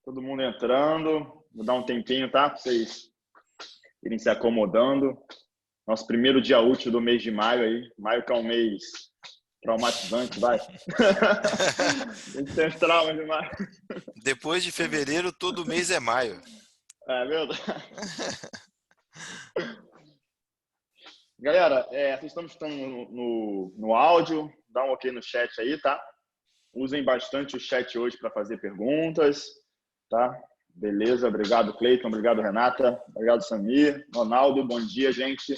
Todo mundo entrando. Vou dar um tempinho, tá? Para vocês irem se acomodando. Nosso primeiro dia útil do mês de maio aí. Maio que é um mês traumatizante, vai. A gente tem os traumas de maio. Depois de fevereiro, todo mês é maio. É verdade. Galera, vocês estão escutando no áudio. Dá um ok no chat aí, tá? Usem bastante o chat hoje para fazer perguntas, tá? Beleza, obrigado, Cleiton, obrigado, Renata, obrigado, Samir, Ronaldo, bom dia, gente.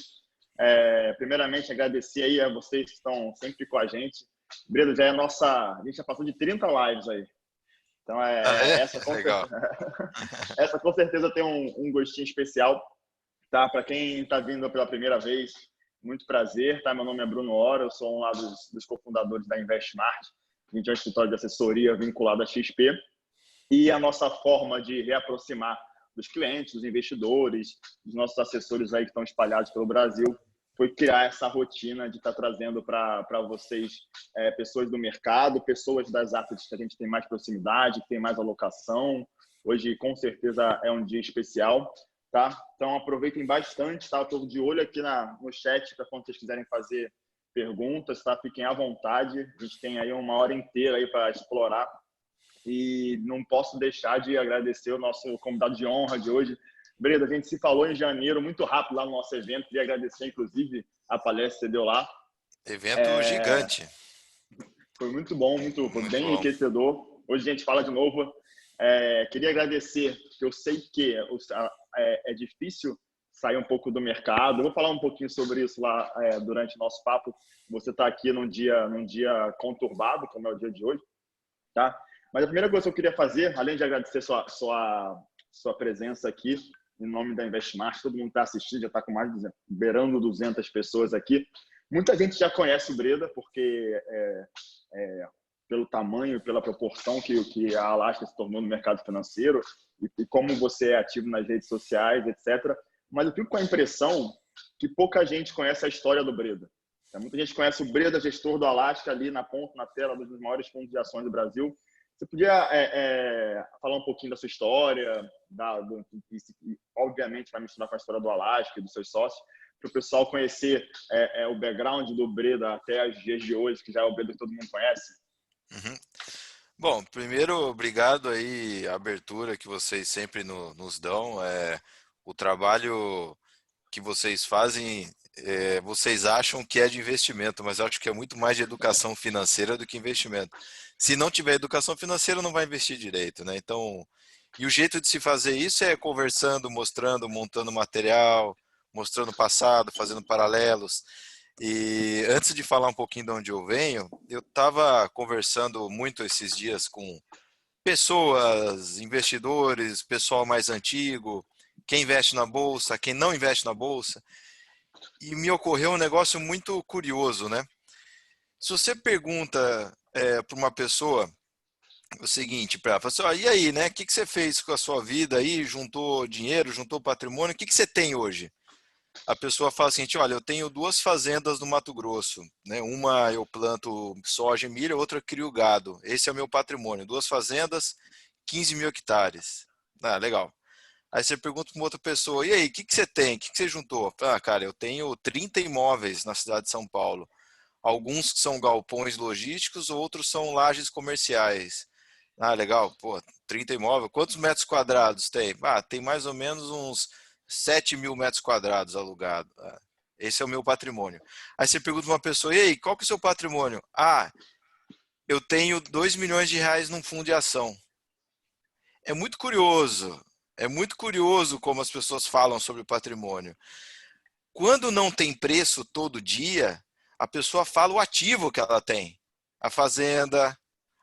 Primeiramente, agradecer aí a vocês que estão sempre com a gente. Breno, a gente já passou de 30 lives aí. Então, Ah, é? essa, com Legal. certeza, essa com certeza tem um gostinho especial, tá? Para quem está vindo pela primeira vez, muito prazer, tá? Meu nome é Bruno Ora, eu sou um lá dos cofundadores da Investmart. A gente é um escritório de assessoria vinculado à XP. E a nossa forma de reaproximar dos clientes, dos investidores, dos nossos assessores aí que estão espalhados pelo Brasil, foi criar essa rotina de estar trazendo para vocês pessoas do mercado, pessoas das assets que a gente tem mais proximidade, que tem mais alocação. Hoje, com certeza, é um dia especial, tá? Então, aproveitem bastante, tá? Eu estou de olho aqui no chat para quando vocês quiserem fazer perguntas, tá? Fiquem à vontade. A gente tem aí uma hora inteira aí para explorar. E não posso deixar de agradecer o nosso convidado de honra de hoje. Breda, a gente se falou em janeiro, muito rápido lá no nosso evento. Queria agradecer, inclusive, a palestra que você deu lá. Evento gigante. Foi muito bom, foi Muito bem bom. enriquecedor. Hoje a gente fala de novo. Queria agradecer, que eu sei que é difícil sair um pouco do mercado. Eu vou falar um pouquinho sobre isso lá durante o nosso papo. Você está aqui num dia conturbado, como é o dia de hoje, tá? Mas a primeira coisa que eu queria fazer, além de agradecer sua presença aqui, em nome da Investmart, todo mundo está assistindo, já está com mais de beirando 200 pessoas aqui. Muita gente já conhece o Breda, porque pelo tamanho, pela proporção que a Alaska se tornou no mercado financeiro e como você é ativo nas redes sociais, etc. Mas eu fico com a impressão que pouca gente conhece a história do Breda. Muita gente conhece o Breda, gestor do Alaska, ali na ponta, na tela, um dos maiores fundos de ações do Brasil. Você podia falar um pouquinho da sua história, e, obviamente vai misturar com a história do Alaska e dos seus sócios, para o pessoal conhecer o background do Breda até os dias de hoje, que já é o Breda que todo mundo conhece? Uhum. Bom, primeiro, obrigado aí a abertura que vocês sempre nos dão. O trabalho que vocês fazem, vocês acham que é de investimento, mas eu acho que é muito mais de educação financeira do que investimento. Se não tiver educação financeira, não vai investir direito, né? Então, e o jeito de se fazer isso é conversando, mostrando, montando material, mostrando o passado, fazendo paralelos. E antes de falar um pouquinho de onde eu venho, eu estava conversando muito esses dias com pessoas, investidores, pessoal mais antigo, quem investe na bolsa, quem não investe na bolsa, e me ocorreu um negócio muito curioso, né? Se você pergunta para uma pessoa o seguinte, para ela, fala assim, ó, e aí, né? O que você fez com a sua vida aí? Juntou dinheiro, juntou patrimônio? O que você tem hoje? A pessoa fala o seguinte, olha, eu tenho duas fazendas no Mato Grosso, né? Uma eu planto soja e milho, a outra eu crio gado. Esse é o meu patrimônio. Duas fazendas, 15 mil hectares. Ah, legal. Aí você pergunta para uma outra pessoa, e aí, o que você tem? O que você juntou? Ah, cara, eu tenho 30 imóveis na cidade de São Paulo. Alguns são galpões logísticos, outros são lajes comerciais. Ah, legal. Pô, 30 imóveis. Quantos metros quadrados tem? Ah, tem mais ou menos uns 7.000 metros quadrados alugado. Ah, esse é o meu patrimônio. Aí você pergunta para uma pessoa, e aí, qual que é o seu patrimônio? Ah, eu tenho 2 milhões de reais num fundo de ação. É muito curioso. É muito curioso como as pessoas falam sobre o patrimônio. Quando não tem preço todo dia, a pessoa fala o ativo que ela tem. A fazenda,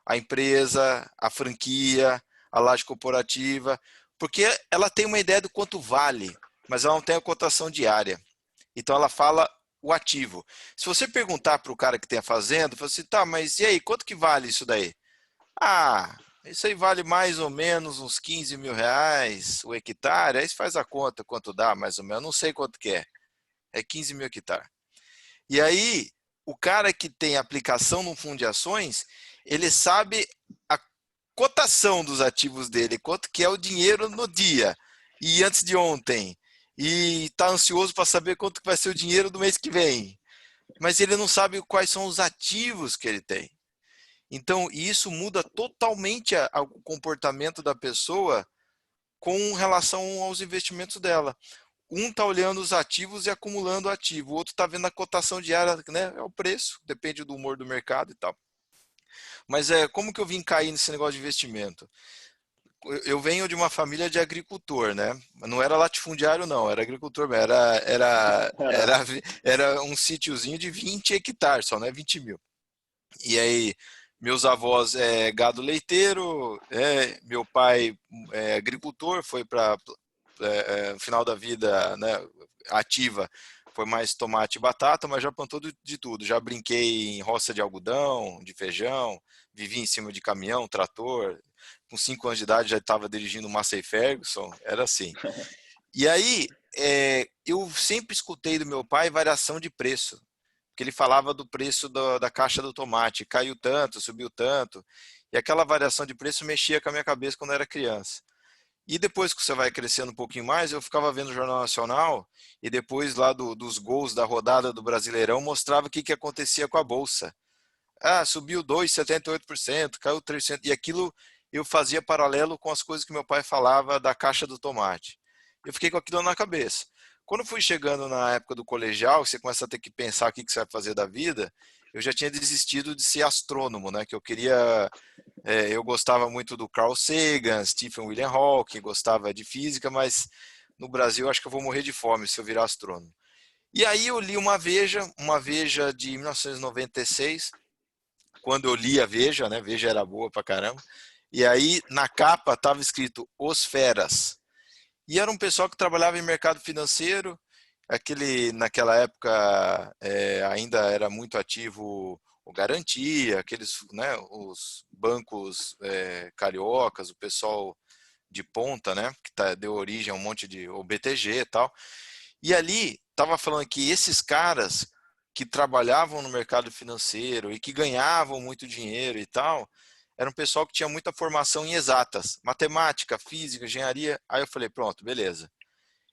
a empresa, a franquia, a laje corporativa, porque ela tem uma ideia do quanto vale, mas ela não tem a cotação diária. Então ela fala o ativo. Se você perguntar para o cara que tem a fazenda, fala assim, tá, mas e aí, quanto que vale isso daí? Ah, isso aí vale mais ou menos uns 15 mil reais o hectare, aí você faz a conta quanto dá, mais ou menos, não sei quanto que é 15 mil hectares. E aí, o cara que tem aplicação no fundo de ações, ele sabe cotação dos ativos dele, quanto que é o dinheiro no dia e antes de ontem. E está ansioso para saber quanto que vai ser o dinheiro do mês que vem. Mas ele não sabe quais são os ativos que ele tem. Então, isso muda totalmente o comportamento da pessoa com relação aos investimentos dela. Um está olhando os ativos e acumulando ativo, o outro está vendo a cotação diária, né? É o preço, depende do humor do mercado e tal. Mas como que eu vim cair nesse negócio de investimento? Eu venho de uma família de agricultor, né? Não era latifundiário, não, era agricultor, Era. era um sítiozinho de 20 hectares, só, né? 20 mil. E aí, meus avós gado leiteiro, meu pai agricultor, foi para no final da vida, né, ativa, foi mais tomate e batata, mas já plantou de tudo. Já brinquei em roça de algodão, de feijão, vivi em cima de caminhão, trator. Com 5 anos de idade já estava dirigindo Massey Ferguson, era assim. E aí, eu sempre escutei do meu pai variação de preço, porque ele falava do preço da caixa do tomate, caiu tanto, subiu tanto, e aquela variação de preço mexia com a minha cabeça quando eu era criança. E depois que você vai crescendo um pouquinho mais, eu ficava vendo o Jornal Nacional, e depois lá dos gols da rodada do Brasileirão, mostrava o que acontecia com a Bolsa. Ah, subiu 2,78%, caiu 3%, e aquilo eu fazia paralelo com as coisas que meu pai falava da caixa do tomate. Eu fiquei com aquilo na cabeça. Quando fui chegando na época do colegial, você começa a ter que pensar o que você vai fazer da vida, eu já tinha desistido de ser astrônomo, né? Que eu queria, eu gostava muito do Carl Sagan, Stephen William Hawking, gostava de física, mas no Brasil acho que eu vou morrer de fome se eu virar astrônomo. E aí eu li uma Veja de 1996, quando eu li a Veja, né? Veja era boa pra caramba. E aí na capa estava escrito Os Feras. E era um pessoal que trabalhava em mercado financeiro. Naquela época ainda era muito ativo o Garantia, aqueles, né, os bancos cariocas, o pessoal de ponta, né, que deu origem a um monte de o BTG e tal. E ali estava falando que esses caras que trabalhavam no mercado financeiro e que ganhavam muito dinheiro e tal, era um pessoal que tinha muita formação em exatas, matemática, física, engenharia. Aí eu falei, pronto, beleza.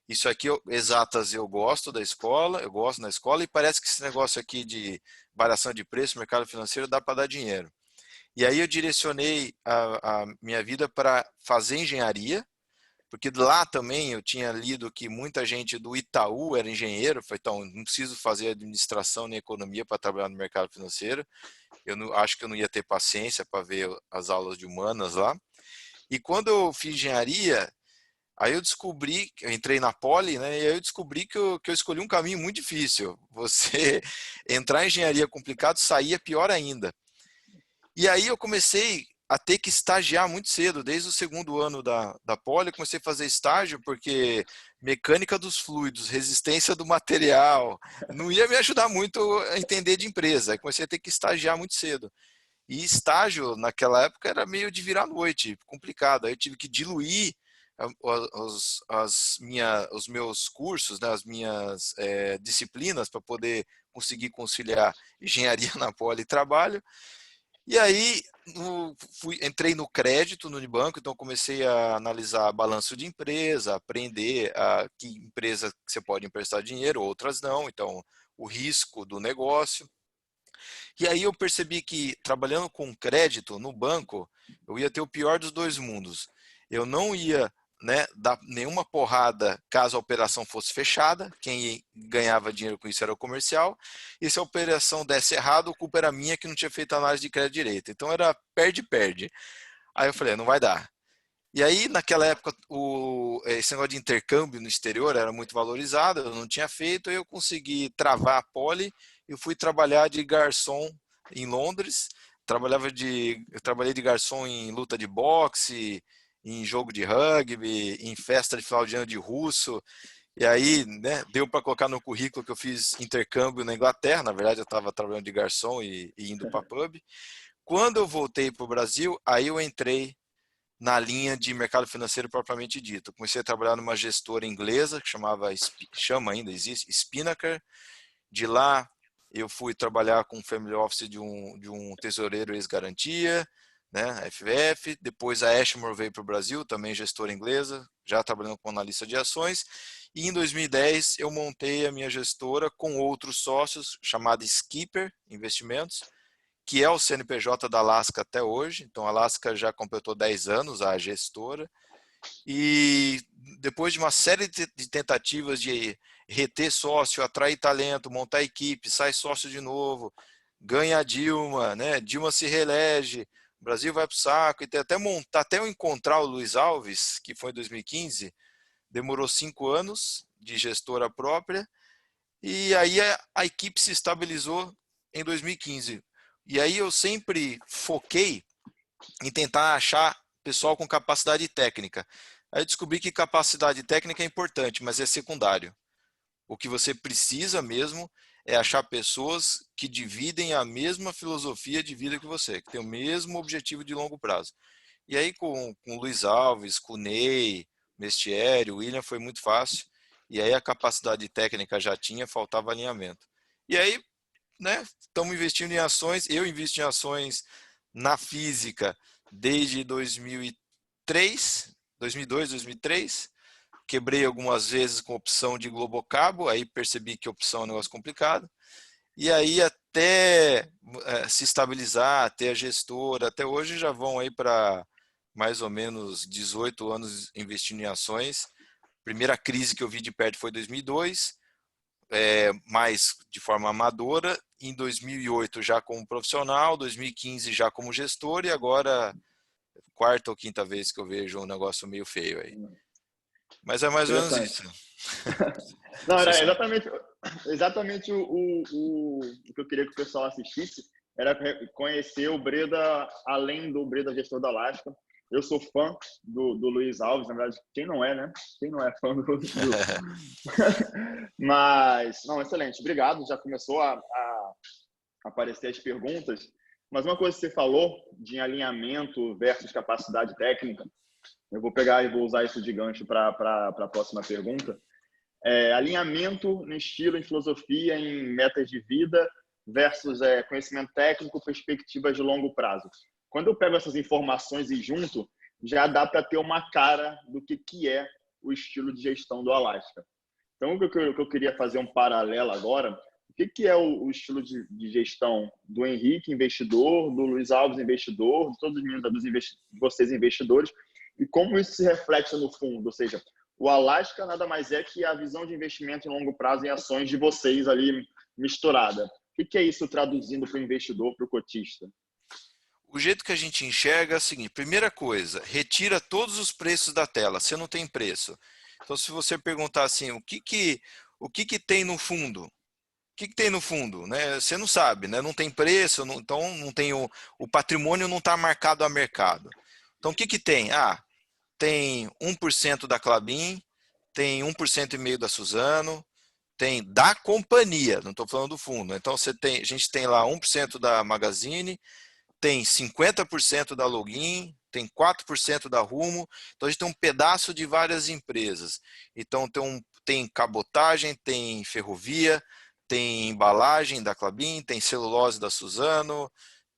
Isso aqui, exatas, eu gosto da escola, eu gosto da escola, e parece que esse negócio aqui de variação de preço, mercado financeiro, dá para dar dinheiro. E aí eu direcionei a minha vida para fazer engenharia, porque lá também eu tinha lido que muita gente do Itaú era engenheiro, falei, então não preciso fazer administração nem economia para trabalhar no mercado financeiro. Eu não, acho que eu não ia ter paciência para ver as aulas de humanas lá. E quando eu fiz engenharia, aí eu descobri, eu entrei na Poli, né? E aí eu descobri que eu escolhi um caminho muito difícil. Você entrar em engenharia complicado, saía pior ainda. E aí eu comecei a ter que estagiar muito cedo, desde o segundo ano da Poli, eu comecei a fazer estágio, porque mecânica dos fluidos, resistência do material, não ia me ajudar muito a entender de empresa. Aí comecei a ter que estagiar muito cedo. E estágio, naquela época, era meio de virar noite, complicado. Aí eu tive que diluir os meus cursos, né, as minhas disciplinas, para poder conseguir conciliar engenharia na Poli e trabalho. E aí entrei no crédito no Unibanco, então comecei a analisar balanço de empresa, aprender que empresa que você pode emprestar dinheiro, outras não, então o risco do negócio. E aí eu percebi que trabalhando com crédito no banco, eu ia ter o pior dos dois mundos. Eu não ia, né, dar nenhuma porrada caso a operação fosse fechada, quem ganhava dinheiro com isso era o comercial, e se a operação desse errado, a culpa era minha que não tinha feito análise de crédito direito. Então era perde-perde. Aí eu falei, não vai dar. E aí, naquela época, esse negócio de intercâmbio no exterior era muito valorizado, eu não tinha feito, eu consegui travar a Poli, eu fui trabalhar de garçom em Londres, eu trabalhei de garçom em luta de boxe, em jogo de rugby, em festa de final de ano de russo, e aí, né, deu para colocar no currículo que eu fiz intercâmbio na Inglaterra, na verdade eu estava trabalhando de garçom e indo para pub. Quando eu voltei para o Brasil, aí eu entrei na linha de mercado financeiro propriamente dito. Comecei a trabalhar numa gestora inglesa que chama ainda, existe, Spinnaker. De lá eu fui trabalhar com o family office de um tesoureiro ex-garantia. né, a FVF, depois a Ashmore veio para o Brasil, também gestora inglesa, já trabalhando como analista de ações, e em 2010 eu montei a minha gestora com outros sócios, chamada Skipper Investimentos, que é o CNPJ da Alaska até hoje. Então a Alaska já completou 10 anos, a gestora, e depois de uma série de tentativas de reter sócio, atrair talento, montar equipe, sai sócio de novo, ganha a Dilma, né? Dilma se reelege, o Brasil vai para o saco, e até montar, até eu encontrar o Luiz Alves, que foi em 2015, demorou 5 anos de gestora própria, e aí a equipe se estabilizou em 2015. E aí eu sempre foquei em tentar achar pessoal com capacidade técnica. Aí eu descobri que capacidade técnica é importante, mas é secundário. O que você precisa mesmo é achar pessoas que dividem a mesma filosofia de vida que você, que tem o mesmo objetivo de longo prazo. E aí com o Luiz Alves, com o Ney, Mestieri, o William foi muito fácil. E aí a capacidade técnica já tinha, faltava alinhamento. E aí, né, estamos investindo em ações, eu invisto em ações na física desde 2003, 2002, 2003. Quebrei algumas vezes com opção de Globocabo, aí percebi que opção é um negócio complicado. E aí até se estabilizar, até a gestora, até hoje já vão aí para mais ou menos 18 anos investindo em ações. Primeira crise que eu vi de perto foi em 2002, mais de forma amadora. Em 2008 já como profissional, 2015 já como gestor, e agora quarta ou quinta vez que eu vejo um negócio meio feio aí. Mas é mais ou menos Interessante. isso. Não, Você era sabe. exatamente o que eu queria que o pessoal assistisse, era conhecer o Breda além do Breda gestor da Alaska. Eu sou fã do Luiz Alves, na verdade, quem não é, né? Quem não é fã do... Mas, não, excelente, obrigado. Já começou a aparecer as perguntas. Mas uma coisa que você falou de alinhamento versus capacidade técnica, eu vou pegar e vou usar isso de gancho para a próxima pergunta. Alinhamento no estilo, em filosofia, em metas de vida versus conhecimento técnico, perspectivas de longo prazo. Quando eu pego essas informações e junto, já dá para ter uma cara do que é o estilo de gestão do Alaska. Então, o que eu queria fazer um paralelo agora, o que é o estilo de gestão do Henrique, investidor, do Luiz Alves, investidor, de todos os meninos de vocês, investidores, e como isso se reflete no fundo, ou seja, o Alaska nada mais é que a visão de investimento em longo prazo em ações de vocês ali misturada. O que é isso traduzindo para o investidor, para o cotista? O jeito que a gente enxerga é o seguinte: primeira coisa, retira todos os preços da tela, você não tem preço. Então, se você perguntar assim, o que tem no fundo? O que tem no fundo? Né? Você não sabe, né? Não tem preço, então não tem o patrimônio não está marcado a mercado. Então, o que tem? Tem 1% da Klabin, tem 1,5% da Suzano, tem da companhia, não estou falando do fundo. Então, a gente tem lá 1% da Magazine, tem 50% da Login, tem 4% da Rumo. Então, a gente tem um pedaço de várias empresas. Então, tem cabotagem, tem ferrovia, tem embalagem da Klabin, tem celulose da Suzano,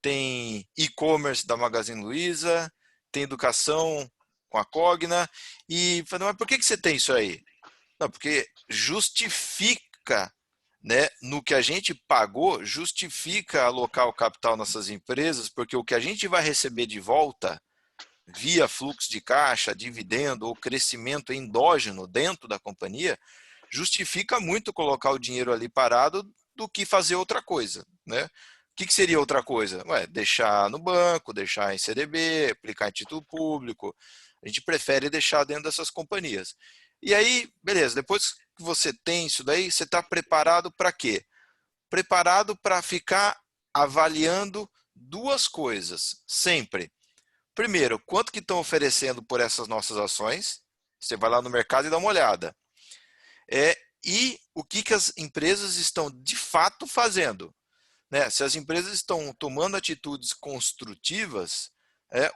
tem e-commerce da Magazine Luiza, tem educação com a Cogna. E falei, mas por que você tem isso aí? Não, porque justifica, né, no que a gente pagou, justifica alocar o capital nessas empresas, porque o que a gente vai receber de volta, via fluxo de caixa, dividendo ou crescimento endógeno dentro da companhia, justifica muito colocar o dinheiro ali parado do que fazer outra coisa, né? O que seria outra coisa? Deixar no banco, deixar em CDB, aplicar em título público. A gente prefere deixar dentro dessas companhias. E aí, beleza, depois que você tem isso daí, você está preparado para quê? Preparado para ficar avaliando duas coisas, sempre. Primeiro, quanto que estão oferecendo por essas nossas ações? Você vai lá no mercado e dá uma olhada. E o que as empresas estão de fato fazendo. Né? Se as empresas estão tomando atitudes construtivas,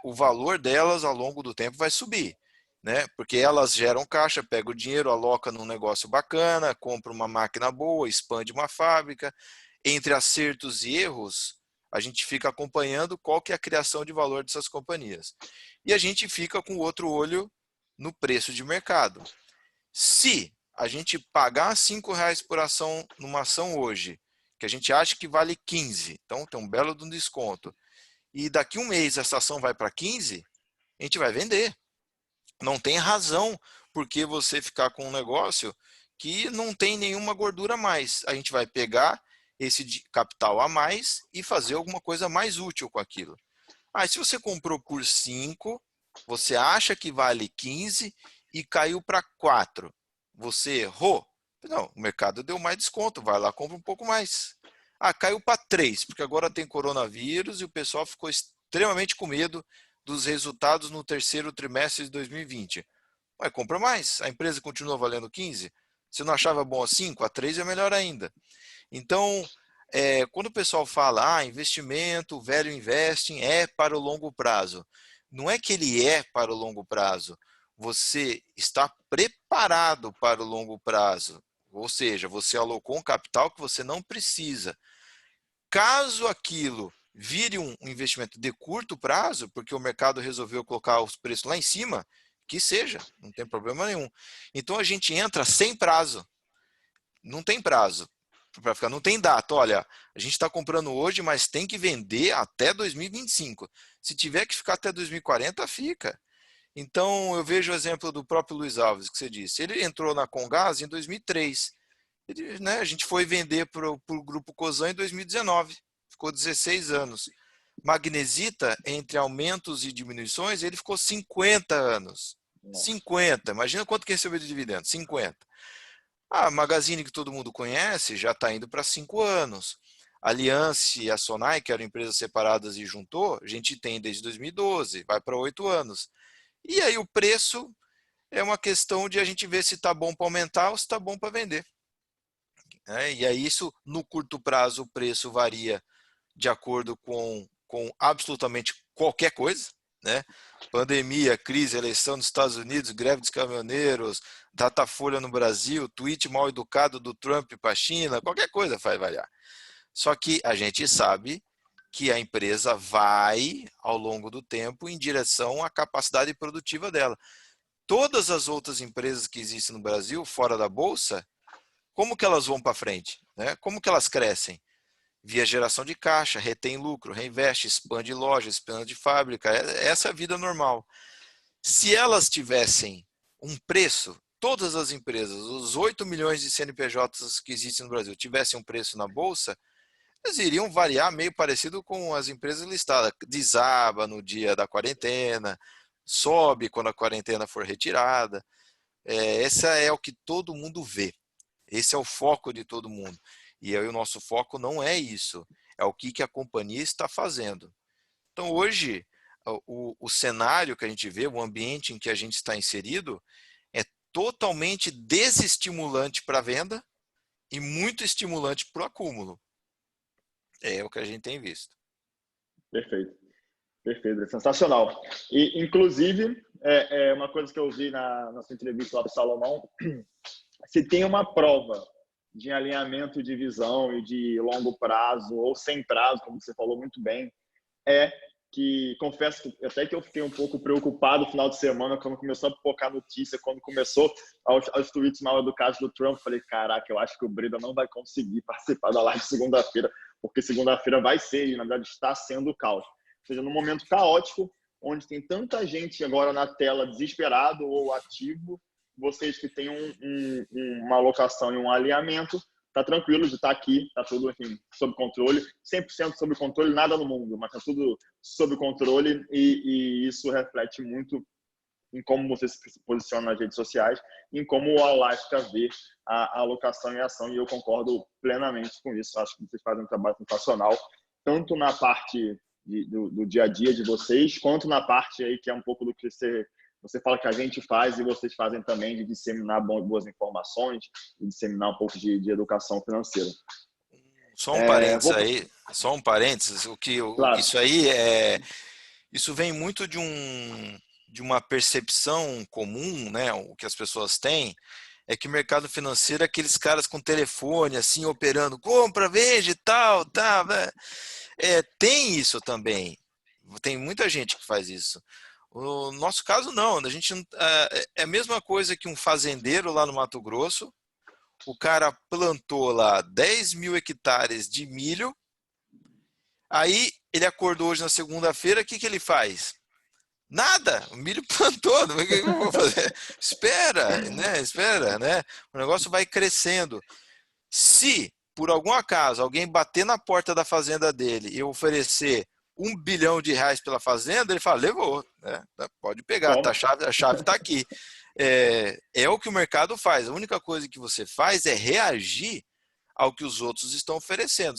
o valor delas ao longo do tempo vai subir. Né? Porque elas geram caixa, pegam o dinheiro, aloca num negócio bacana, compra uma máquina boa, expande uma fábrica. Entre acertos e erros, a gente fica acompanhando qual que é a criação de valor dessas companhias. E a gente fica com o outro olho no preço de mercado. Se a gente pagar R$ 5 por ação numa ação hoje, que a gente acha que vale 15, então tem um belo de um desconto, e daqui um mês essa ação vai para 15, a gente vai vender. Não tem razão porque você ficar com um negócio que não tem nenhuma gordura a mais. A gente vai pegar esse capital a mais e fazer alguma coisa mais útil com aquilo. Se você comprou por 5, você acha que vale 15 e caiu para 4. Você errou? Não, o mercado deu mais desconto, vai lá, compra um pouco mais. Caiu para 3, porque agora tem coronavírus e o pessoal ficou extremamente com medo dos resultados no terceiro trimestre de 2020. Compra mais, a empresa continua valendo 15. Se não achava bom a 5, a 3 é melhor ainda. Então, quando o pessoal fala, investimento, value investing é para o longo prazo. Não é que ele é para o longo prazo. Você está preparado para o longo prazo. Ou seja, você alocou um capital que você não precisa. Caso aquilo vire um investimento de curto prazo, porque o mercado resolveu colocar os preços lá em cima, que seja, não tem problema nenhum. Então a gente entra sem prazo. Não tem prazo para ficar, não tem data. Olha, a gente está comprando hoje, mas tem que vender até 2025. Se tiver que ficar até 2040, fica. Então eu vejo o exemplo do próprio Luiz Alves, que você disse. Ele entrou na Comgás em 2003. A gente foi vender para o Grupo Cosan em 2019. Ficou 16 anos. Magnesita, entre aumentos e diminuições, ele ficou 50 anos. 50. Imagina quanto que recebeu de dividendo. 50. A Magazine, que todo mundo conhece, já está indo para 5 anos. A Allianz e a Sonai, que eram empresas separadas e juntou, a gente tem desde 2012, vai para 8 anos. E aí o preço é uma questão de a gente ver se está bom para aumentar ou se está bom para vender. E aí isso, no curto prazo, o preço varia de acordo com absolutamente qualquer coisa. Pandemia, crise, eleição nos Estados Unidos, greve dos caminhoneiros, Datafolha no Brasil, tweet mal educado do Trump para a China, qualquer coisa vai variar. Só que a gente sabe que a empresa vai, ao longo do tempo, em direção à capacidade produtiva dela. Todas as outras empresas que existem no Brasil, fora da Bolsa, como que elas vão para frente? Como que elas crescem? Via geração de caixa, retém lucro, reinveste, expande loja, expande fábrica. Essa é a vida normal. Se elas tivessem um preço, todas as empresas, os 8 milhões de CNPJs que existem no Brasil, tivessem um preço na Bolsa, eles iriam variar meio parecido com as empresas listadas. Desaba no dia da quarentena, sobe quando a quarentena for retirada. Essa é o que todo mundo vê. Esse é o foco de todo mundo. E aí o nosso foco não é isso. É o que a companhia está fazendo. Então hoje, o cenário que a gente vê, o ambiente em que a gente está inserido, é totalmente desestimulante para a venda e muito estimulante para o acúmulo. É o que a gente tem visto. Perfeito. Perfeito, é sensacional. E, inclusive, uma coisa que eu vi na nossa entrevista lá para o Salomão, se tem uma prova de alinhamento de visão e de longo prazo, ou sem prazo, como você falou muito bem, que, confesso que até que eu fiquei um pouco preocupado no final de semana, quando começou a pipocar notícia, quando começou aos tweets mal educados do Trump, falei, caraca, eu acho que o Breda não vai conseguir participar da live segunda-feira, porque segunda-feira vai ser, e na verdade está sendo o caos. Ou seja, num momento caótico, onde tem tanta gente agora na tela desesperado ou ativo, vocês que têm uma alocação e um alinhamento, tá tranquilo de estar aqui, tá tudo, enfim, sob controle, 100% sob controle, nada no mundo, mas tá tudo sob controle e isso reflete muito em como você se posiciona nas redes sociais, em como a Alaska vê a alocação e a ação, e eu concordo plenamente com isso. Acho que vocês fazem um trabalho sensacional, tanto na parte do dia a dia de vocês, quanto na parte aí que é um pouco do que você fala que a gente faz e vocês fazem também, de disseminar boas informações e disseminar um pouco de educação financeira. Só um parênteses aí, Claro. Isso vem muito de uma percepção comum, o que as pessoas têm, é que o mercado financeiro é aqueles caras com telefone, assim, operando, compra, vende, tal, tá, né? Tem isso também. Tem muita gente que faz isso. O nosso caso, não. A gente, é a mesma coisa que um fazendeiro lá no Mato Grosso. O cara plantou lá 10 mil hectares de milho. Aí ele acordou hoje na segunda-feira, o que que ele faz? Nada, o milho plantou, o que eu vou fazer? Espera, né? Espera, né? O negócio vai crescendo. Se, por algum acaso, alguém bater na porta da fazenda dele e oferecer R$ 1 bilhão pela fazenda, ele fala, levou, né? Pode pegar, tá, Toma. a chave está aqui. É o que o mercado faz. A única coisa que você faz é reagir ao que os outros estão oferecendo.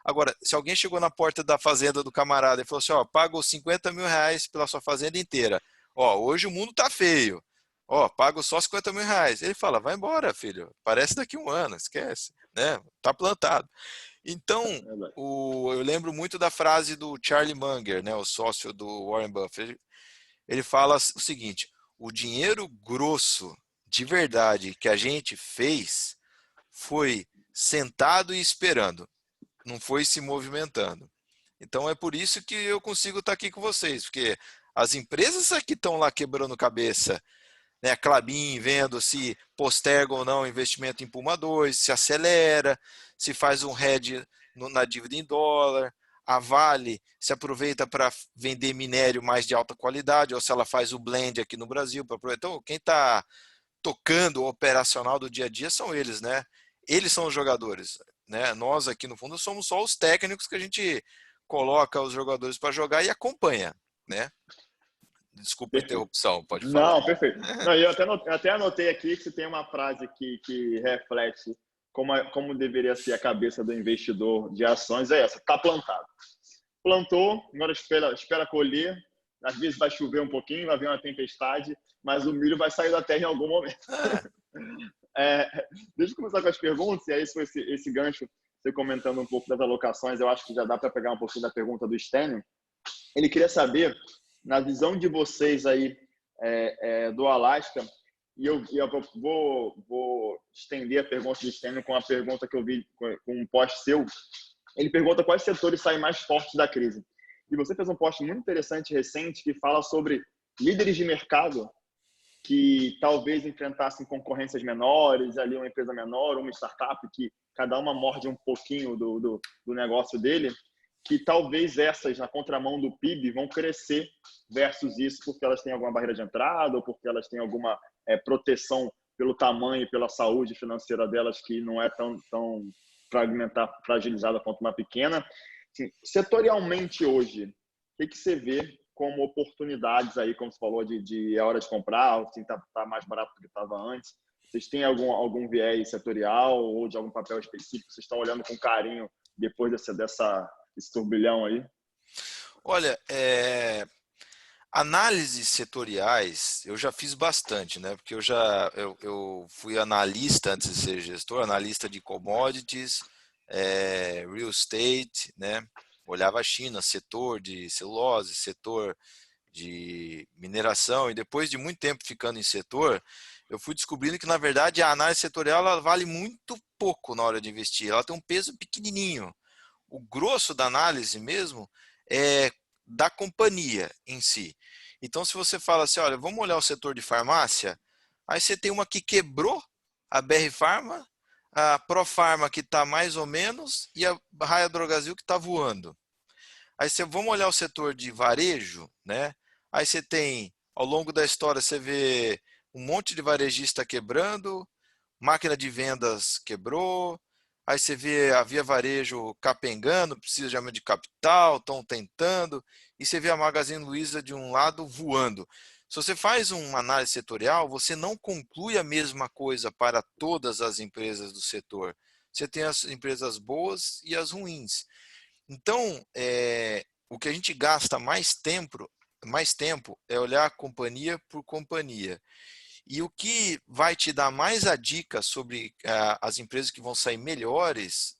Agora, se alguém chegou na porta da fazenda do camarada e falou assim, ó, pago R$ 50 mil pela sua fazenda inteira. Ó, hoje o mundo tá feio. Ó, pago só R$ 50 mil. Ele fala, vai embora, filho. Parece daqui a um ano, esquece, né? Tá plantado. Então, eu lembro muito da frase do Charlie Munger, né, o sócio do Warren Buffett. Ele fala o seguinte: o dinheiro grosso de verdade que a gente fez foi sentado e esperando, não foi se movimentando. Então é por isso que eu consigo estar aqui com vocês, porque as empresas que estão lá quebrando cabeça, né, a Klabin vendo se posterga ou não o investimento em Puma 2, se acelera, se faz um hedge na dívida em dólar, a Vale se aproveita para vender minério mais de alta qualidade, ou se ela faz o blend aqui no Brasil. Então, quem está tocando o operacional do dia a dia são eles, né? Eles são os jogadores, né? Nós aqui no fundo somos só os técnicos que a gente coloca os jogadores para jogar e acompanha, né? Desculpa a Perfeito. interrupção, pode falar. Não, perfeito. Não, eu até anotei aqui que você tem uma frase que reflete como deveria ser a cabeça do investidor de ações, é essa: está plantado. Plantou, agora espera colher. Às vezes vai chover um pouquinho, vai vir uma tempestade, mas o milho vai sair da terra em algum momento. Deixa eu começar com as perguntas, e aí se esse gancho, você comentando um pouco das alocações, eu acho que já dá para pegar um pouquinho da pergunta do Stênio. Ele queria saber, na visão de vocês aí do Alasca, e eu vou estender a pergunta do Stênio com a pergunta que eu vi com um post seu. Ele pergunta quais setores saem mais fortes da crise. E você fez um post muito interessante recente que fala sobre líderes de mercado que talvez enfrentassem concorrências menores, ali uma empresa menor, uma startup que cada uma morde um pouquinho do negócio dele, que talvez essas, na contramão do PIB, vão crescer versus isso porque elas têm alguma barreira de entrada ou porque elas têm alguma proteção pelo tamanho e pela saúde financeira delas que não é tão fragilizada quanto uma pequena. Assim, setorialmente hoje, o que você vê como oportunidades aí, como você falou, de é hora de comprar, assim, tá mais barato do que estava antes? Vocês têm algum viés setorial ou de algum papel específico? Vocês estão olhando com carinho depois desse turbilhão aí? Olha, análises setoriais eu já fiz bastante, né? Porque eu fui analista antes de ser gestor, analista de commodities, real estate, né? Olhava a China, setor de celulose, setor de mineração, e depois de muito tempo ficando em setor, eu fui descobrindo que, na verdade, a análise setorial ela vale muito pouco na hora de investir. Ela tem um peso pequenininho. O grosso da análise mesmo é da companhia em si. Então, se você fala assim, olha, vamos olhar o setor de farmácia, aí você tem uma que quebrou, a BR Pharma, a Profarma que está mais ou menos e a Raia Drogasil que está voando. Aí vamos olhar o setor de varejo, né? Aí você tem, ao longo da história, você vê um monte de varejista quebrando, máquina de vendas quebrou, aí você vê a Via Varejo capengando, precisa de aumento de capital, estão tentando, e você vê a Magazine Luiza de um lado voando. Se você faz uma análise setorial, você não conclui a mesma coisa para todas as empresas do setor. Você tem as empresas boas e as ruins. Então, o que a gente gasta mais tempo é olhar companhia por companhia. E o que vai te dar mais a dica sobre as empresas que vão sair melhores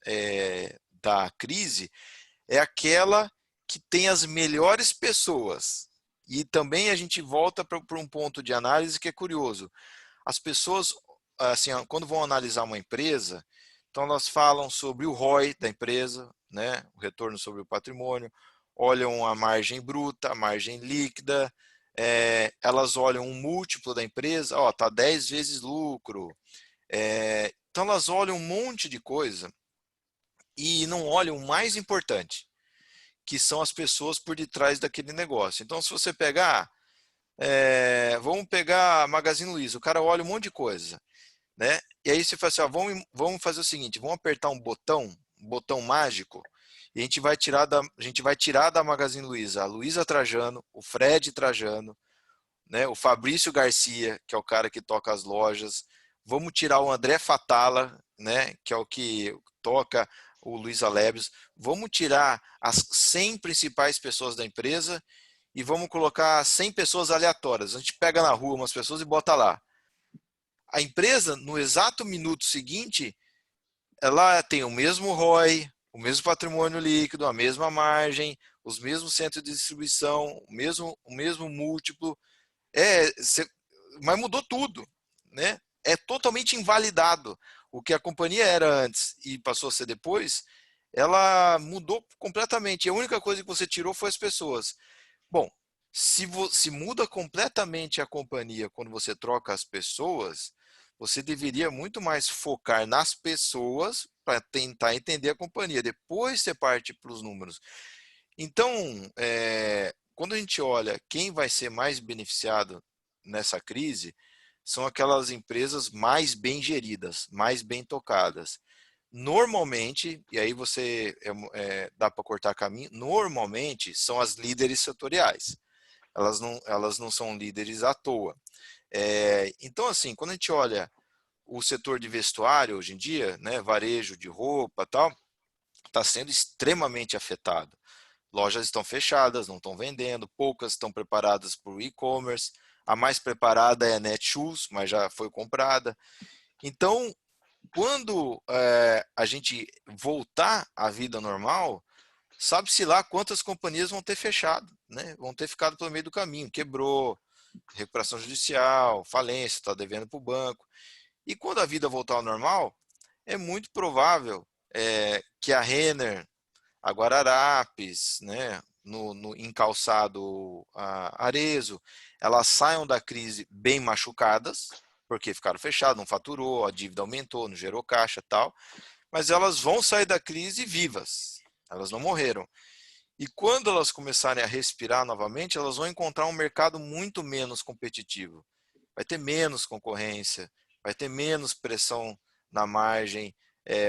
da crise é aquela que tem as melhores pessoas. E também a gente volta para um ponto de análise que é curioso. As pessoas assim, quando vão analisar uma empresa, então elas falam sobre o ROI da empresa, né, o retorno sobre o patrimônio, olham a margem bruta, a margem líquida, elas olham um múltiplo da empresa, ó, tá 10 vezes lucro. Então elas olham um monte de coisa e não olham o mais importante, que são as pessoas por detrás daquele negócio. Então, se você pegar, vamos pegar a Magazine Luiza, o cara olha um monte de coisa, né? E aí você fala assim, ó, vamos fazer o seguinte, vamos apertar um botão mágico, e a gente vai tirar da Magazine Luiza a Luiza Trajano, o Fred Trajano, né? O Fabrício Garcia, que é o cara que toca as lojas. Vamos tirar o André Fatala, né? Que é o que toca o Luiz Alebios. Vamos tirar as 100 principais pessoas da empresa e vamos colocar 100 pessoas aleatórias. A gente pega na rua umas pessoas e bota lá. A empresa, no exato minuto seguinte, ela tem o mesmo ROI, o mesmo patrimônio líquido, a mesma margem, os mesmos centros de distribuição, o mesmo múltiplo. É, mas mudou tudo, né? É totalmente invalidado. O que a companhia era antes e passou a ser depois, ela mudou completamente. E a única coisa que você tirou foi as pessoas. Bom, se muda completamente a companhia quando você troca as pessoas, você deveria muito mais focar nas pessoas para tentar entender a companhia. Depois você parte para os números. Então, quando a gente olha quem vai ser mais beneficiado nessa crise, são aquelas empresas mais bem geridas, mais bem tocadas. Normalmente, e aí você dá para cortar caminho, normalmente são as líderes setoriais. Elas não são líderes à toa. Então, assim, quando a gente olha o setor de vestuário hoje em dia, né, varejo de roupa tal, está sendo extremamente afetado. Lojas estão fechadas, não estão vendendo, poucas estão preparadas para o e-commerce. A mais preparada é a Netshoes, mas já foi comprada. Então, quando a gente voltar à vida normal, sabe-se lá quantas companhias vão ter fechado, né? Vão ter ficado pelo meio do caminho, quebrou, recuperação judicial, falência, está devendo para o banco. E quando a vida voltar ao normal, é muito provável que a Renner, a Guararapes, né, em calçado Arezzo, elas saiam da crise bem machucadas, porque ficaram fechadas, não faturou, a dívida aumentou, não gerou caixa e tal, mas elas vão sair da crise vivas, elas não morreram. E quando elas começarem a respirar novamente, elas vão encontrar um mercado muito menos competitivo. Vai ter menos concorrência, vai ter menos pressão na margem,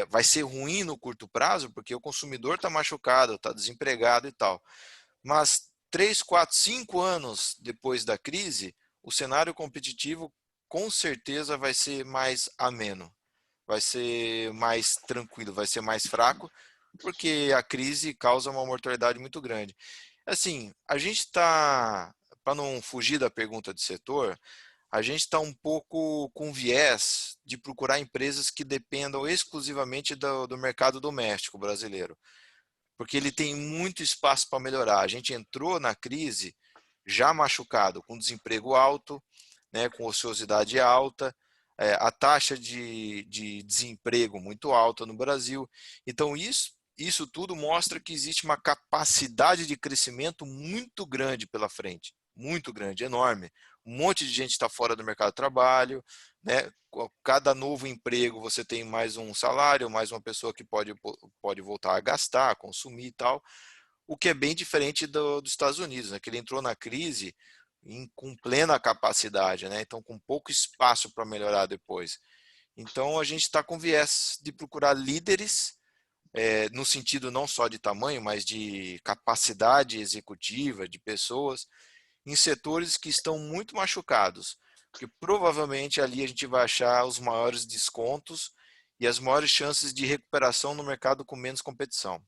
vai ser ruim no curto prazo, porque o consumidor está machucado, está desempregado e tal. Mas 3, 4, 5 anos depois da crise, o cenário competitivo com certeza vai ser mais ameno, vai ser mais tranquilo, vai ser mais fraco, porque a crise causa uma mortalidade muito grande. Assim, a gente está, para não fugir da pergunta de setor, a gente está um pouco com viés de procurar empresas que dependam exclusivamente do mercado doméstico brasileiro, porque ele tem muito espaço para melhorar. A gente entrou na crise já machucado, com desemprego alto, né, com ociosidade alta, a taxa de desemprego muito alta no Brasil. Então, isso tudo mostra que existe uma capacidade de crescimento muito grande pela frente, muito grande, enorme. Um monte de gente está fora do mercado de trabalho, né? Cada novo emprego você tem mais um salário, mais uma pessoa que pode voltar a gastar, a consumir e tal, o que é bem diferente dos Estados Unidos, né? Que ele entrou na crise com plena capacidade, né? Então com pouco espaço para melhorar depois. Então a gente está com viés de procurar líderes no sentido não só de tamanho, mas de capacidade executiva de pessoas em setores que estão muito machucados, porque provavelmente ali a gente vai achar os maiores descontos e as maiores chances de recuperação no mercado com menos competição.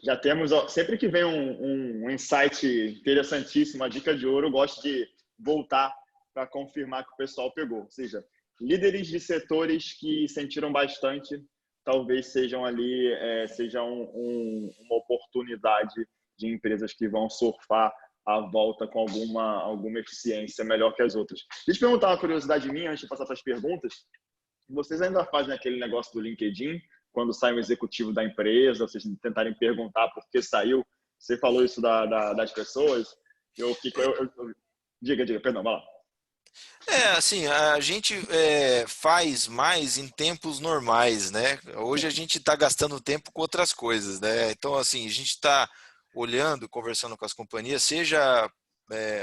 Já temos, sempre que vem um insight interessantíssimo, uma dica de ouro, eu gosto de voltar para confirmar que o pessoal pegou. Ou seja, líderes de setores que sentiram bastante, talvez sejam ali, seja uma oportunidade de empresas que vão surfar a volta com alguma eficiência melhor que as outras. Deixa eu perguntar uma curiosidade minha, antes de passar para as perguntas. Vocês ainda fazem aquele negócio do LinkedIn, quando sai um executivo da empresa, vocês tentarem perguntar por que saiu? Você falou isso das pessoas, eu fico... Diga, perdão, vai lá. Assim, a gente faz mais em tempos normais, né? Hoje a gente está gastando tempo com outras coisas, né? Então, assim, a gente está olhando, conversando com as companhias, seja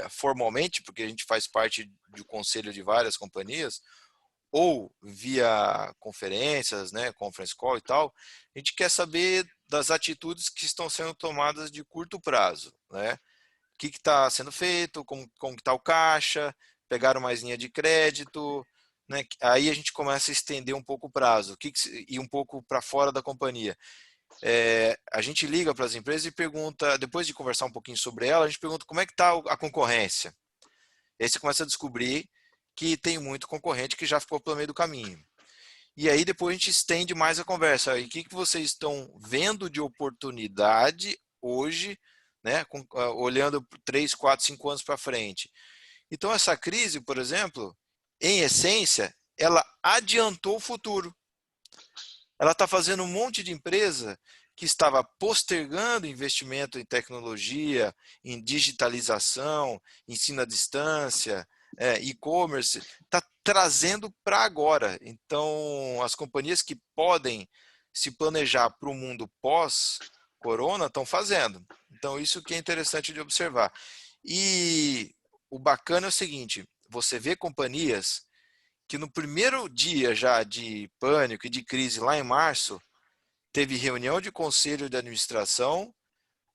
formalmente, porque a gente faz parte do conselho de várias companhias, ou via conferências, né, conference call e tal, a gente quer saber das atitudes que estão sendo tomadas de curto prazo, né? O que está sendo feito, como que está o caixa, pegaram mais linha de crédito, né? Aí a gente começa a estender um pouco o prazo, e um pouco para fora da companhia. A gente liga para as empresas e pergunta, depois de conversar um pouquinho sobre ela, a gente pergunta como é que está a concorrência. E aí você começa a descobrir que tem muito concorrente que já ficou pelo meio do caminho. E aí depois a gente estende mais a conversa. E o que vocês estão vendo de oportunidade hoje, né, olhando 3, 4, 5 anos para frente? Então essa crise, por exemplo, em essência, ela adiantou o futuro. Ela está fazendo um monte de empresa que estava postergando investimento em tecnologia, em digitalização, ensino à distância, e-commerce, está trazendo para agora. Então, as companhias que podem se planejar para o mundo pós-corona estão fazendo. Então, isso que é interessante de observar. E o bacana é o seguinte, você vê companhias que no primeiro dia já de pânico e de crise, lá em março, teve reunião de conselho de administração,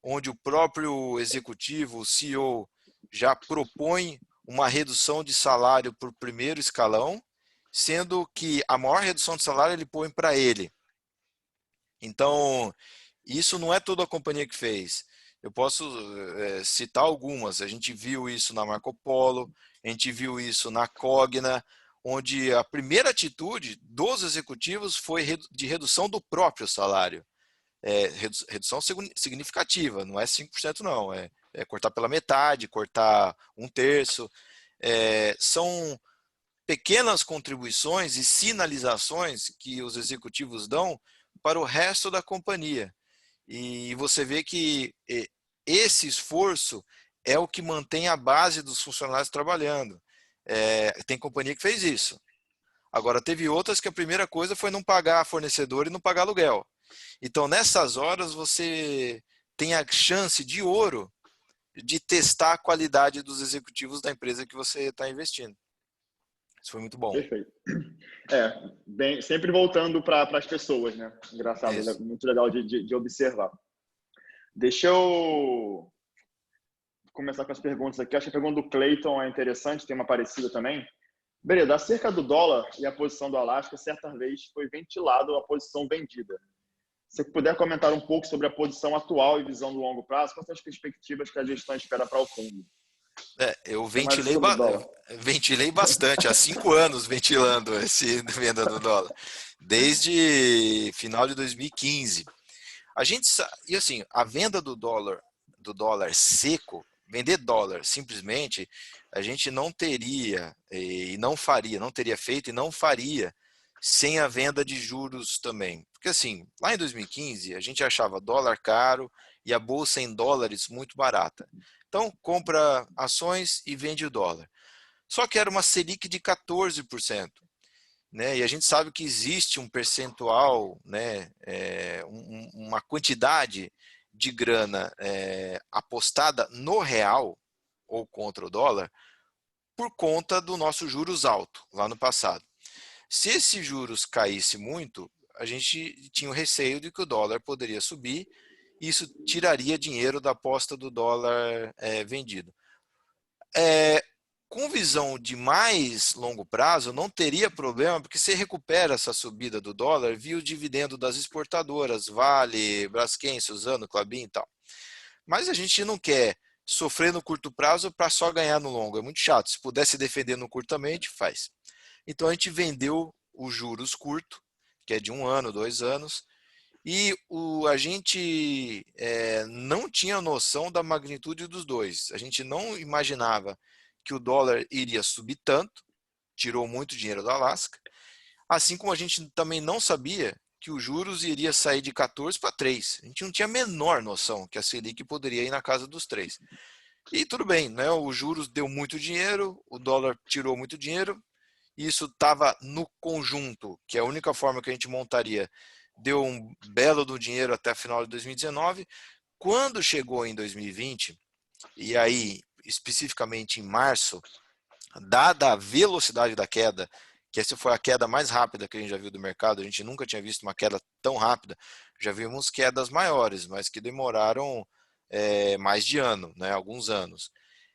onde o próprio executivo, o CEO, já propõe uma redução de salário para o primeiro escalão, sendo que a maior redução de salário ele põe para ele. Então, isso não é toda a companhia que fez. Eu posso citar algumas. A gente viu isso na Marco Polo, a gente viu isso na Cogna, onde a primeira atitude dos executivos foi de redução do próprio salário. Redução significativa, não é 5% não, é cortar pela metade, cortar um terço. São pequenas contribuições e sinalizações que os executivos dão para o resto da companhia. E você vê que esse esforço é o que mantém a base dos funcionários trabalhando. Tem companhia que fez isso. Agora, teve outras que a primeira coisa foi não pagar fornecedor e não pagar aluguel. Então, nessas horas, você tem a chance de ouro de testar a qualidade dos executivos da empresa que você está investindo. Isso foi muito bom. Perfeito. Sempre voltando para as pessoas, né? Engraçado, Isso. muito legal de observar. Deixa eu começar com as perguntas aqui. Acho que a pergunta do Clayton é interessante, tem uma parecida também. Breda, acerca do dólar e a posição do Alasca, certa vez foi ventilado a posição vendida. Se você puder comentar um pouco sobre a posição atual e visão do longo prazo, quais são as perspectivas que a gestão espera para o fundo? Eu Mais sobre o dólar. ventilei bastante, há 5 anos ventilando esse venda do dólar, desde final de 2015. E assim, a venda do dólar seco, vender dólar simplesmente, a gente não teria e não faria, não teria feito e não faria sem a venda de juros também. Porque assim, lá em 2015, a gente achava dólar caro e a bolsa em dólares muito barata. Então, compra ações e vende o dólar. Só que era uma Selic de 14%. Né? E a gente sabe que existe um percentual, né, uma quantidade de grana apostada no real ou contra o dólar por conta do nosso juros alto lá no passado. Se esses juros caísse muito, a gente tinha o receio de que o dólar poderia subir e isso tiraria dinheiro da aposta do dólar vendido. Com visão de mais longo prazo, não teria problema, porque você recupera essa subida do dólar via o dividendo das exportadoras, Vale, Braskem, Suzano, Klabin e tal. Mas a gente não quer sofrer no curto prazo para só ganhar no longo. É muito chato. Se pudesse defender no curto também, a gente faz. Então a gente vendeu os juros curto, que é de 1 ano, 2 anos, E a gente não tinha noção da magnitude dos dois. A gente não imaginava que o dólar iria subir tanto, tirou muito dinheiro do Alasca, assim como a gente também não sabia que os juros iria sair de 14 para 3. A gente não tinha a menor noção que a Selic poderia ir na casa dos 3. E tudo bem, né? Os juros deu muito dinheiro, o dólar tirou muito dinheiro, isso estava no conjunto, que é a única forma que a gente montaria, deu um belo do dinheiro até a final de 2019. Quando chegou em 2020, e aí especificamente em março, dada a velocidade da queda, que essa foi a queda mais rápida que a gente já viu do mercado, a gente nunca tinha visto uma queda tão rápida, já vimos quedas maiores, mas que demoraram mais de ano, né, alguns anos.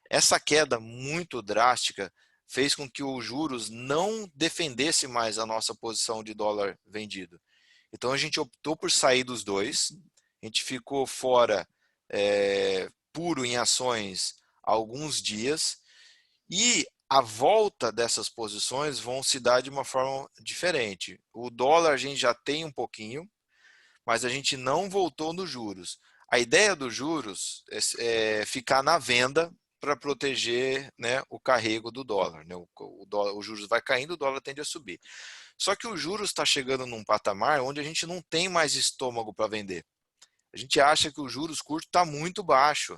Essa queda muito drástica fez com que os juros não defendesse mais a nossa posição de dólar vendido. Então a gente optou por sair dos dois, a gente ficou fora puro em ações alguns dias, e a volta dessas posições vão se dar de uma forma diferente. O dólar a gente já tem um pouquinho, mas a gente não voltou nos juros. A ideia dos juros é ficar na venda para proteger, né, o carrego do dólar, né? Os juros vai caindo, o dólar tende a subir. Só que o juros está chegando num patamar onde a gente não tem mais estômago para vender. A gente acha que o juros curto está muito baixo.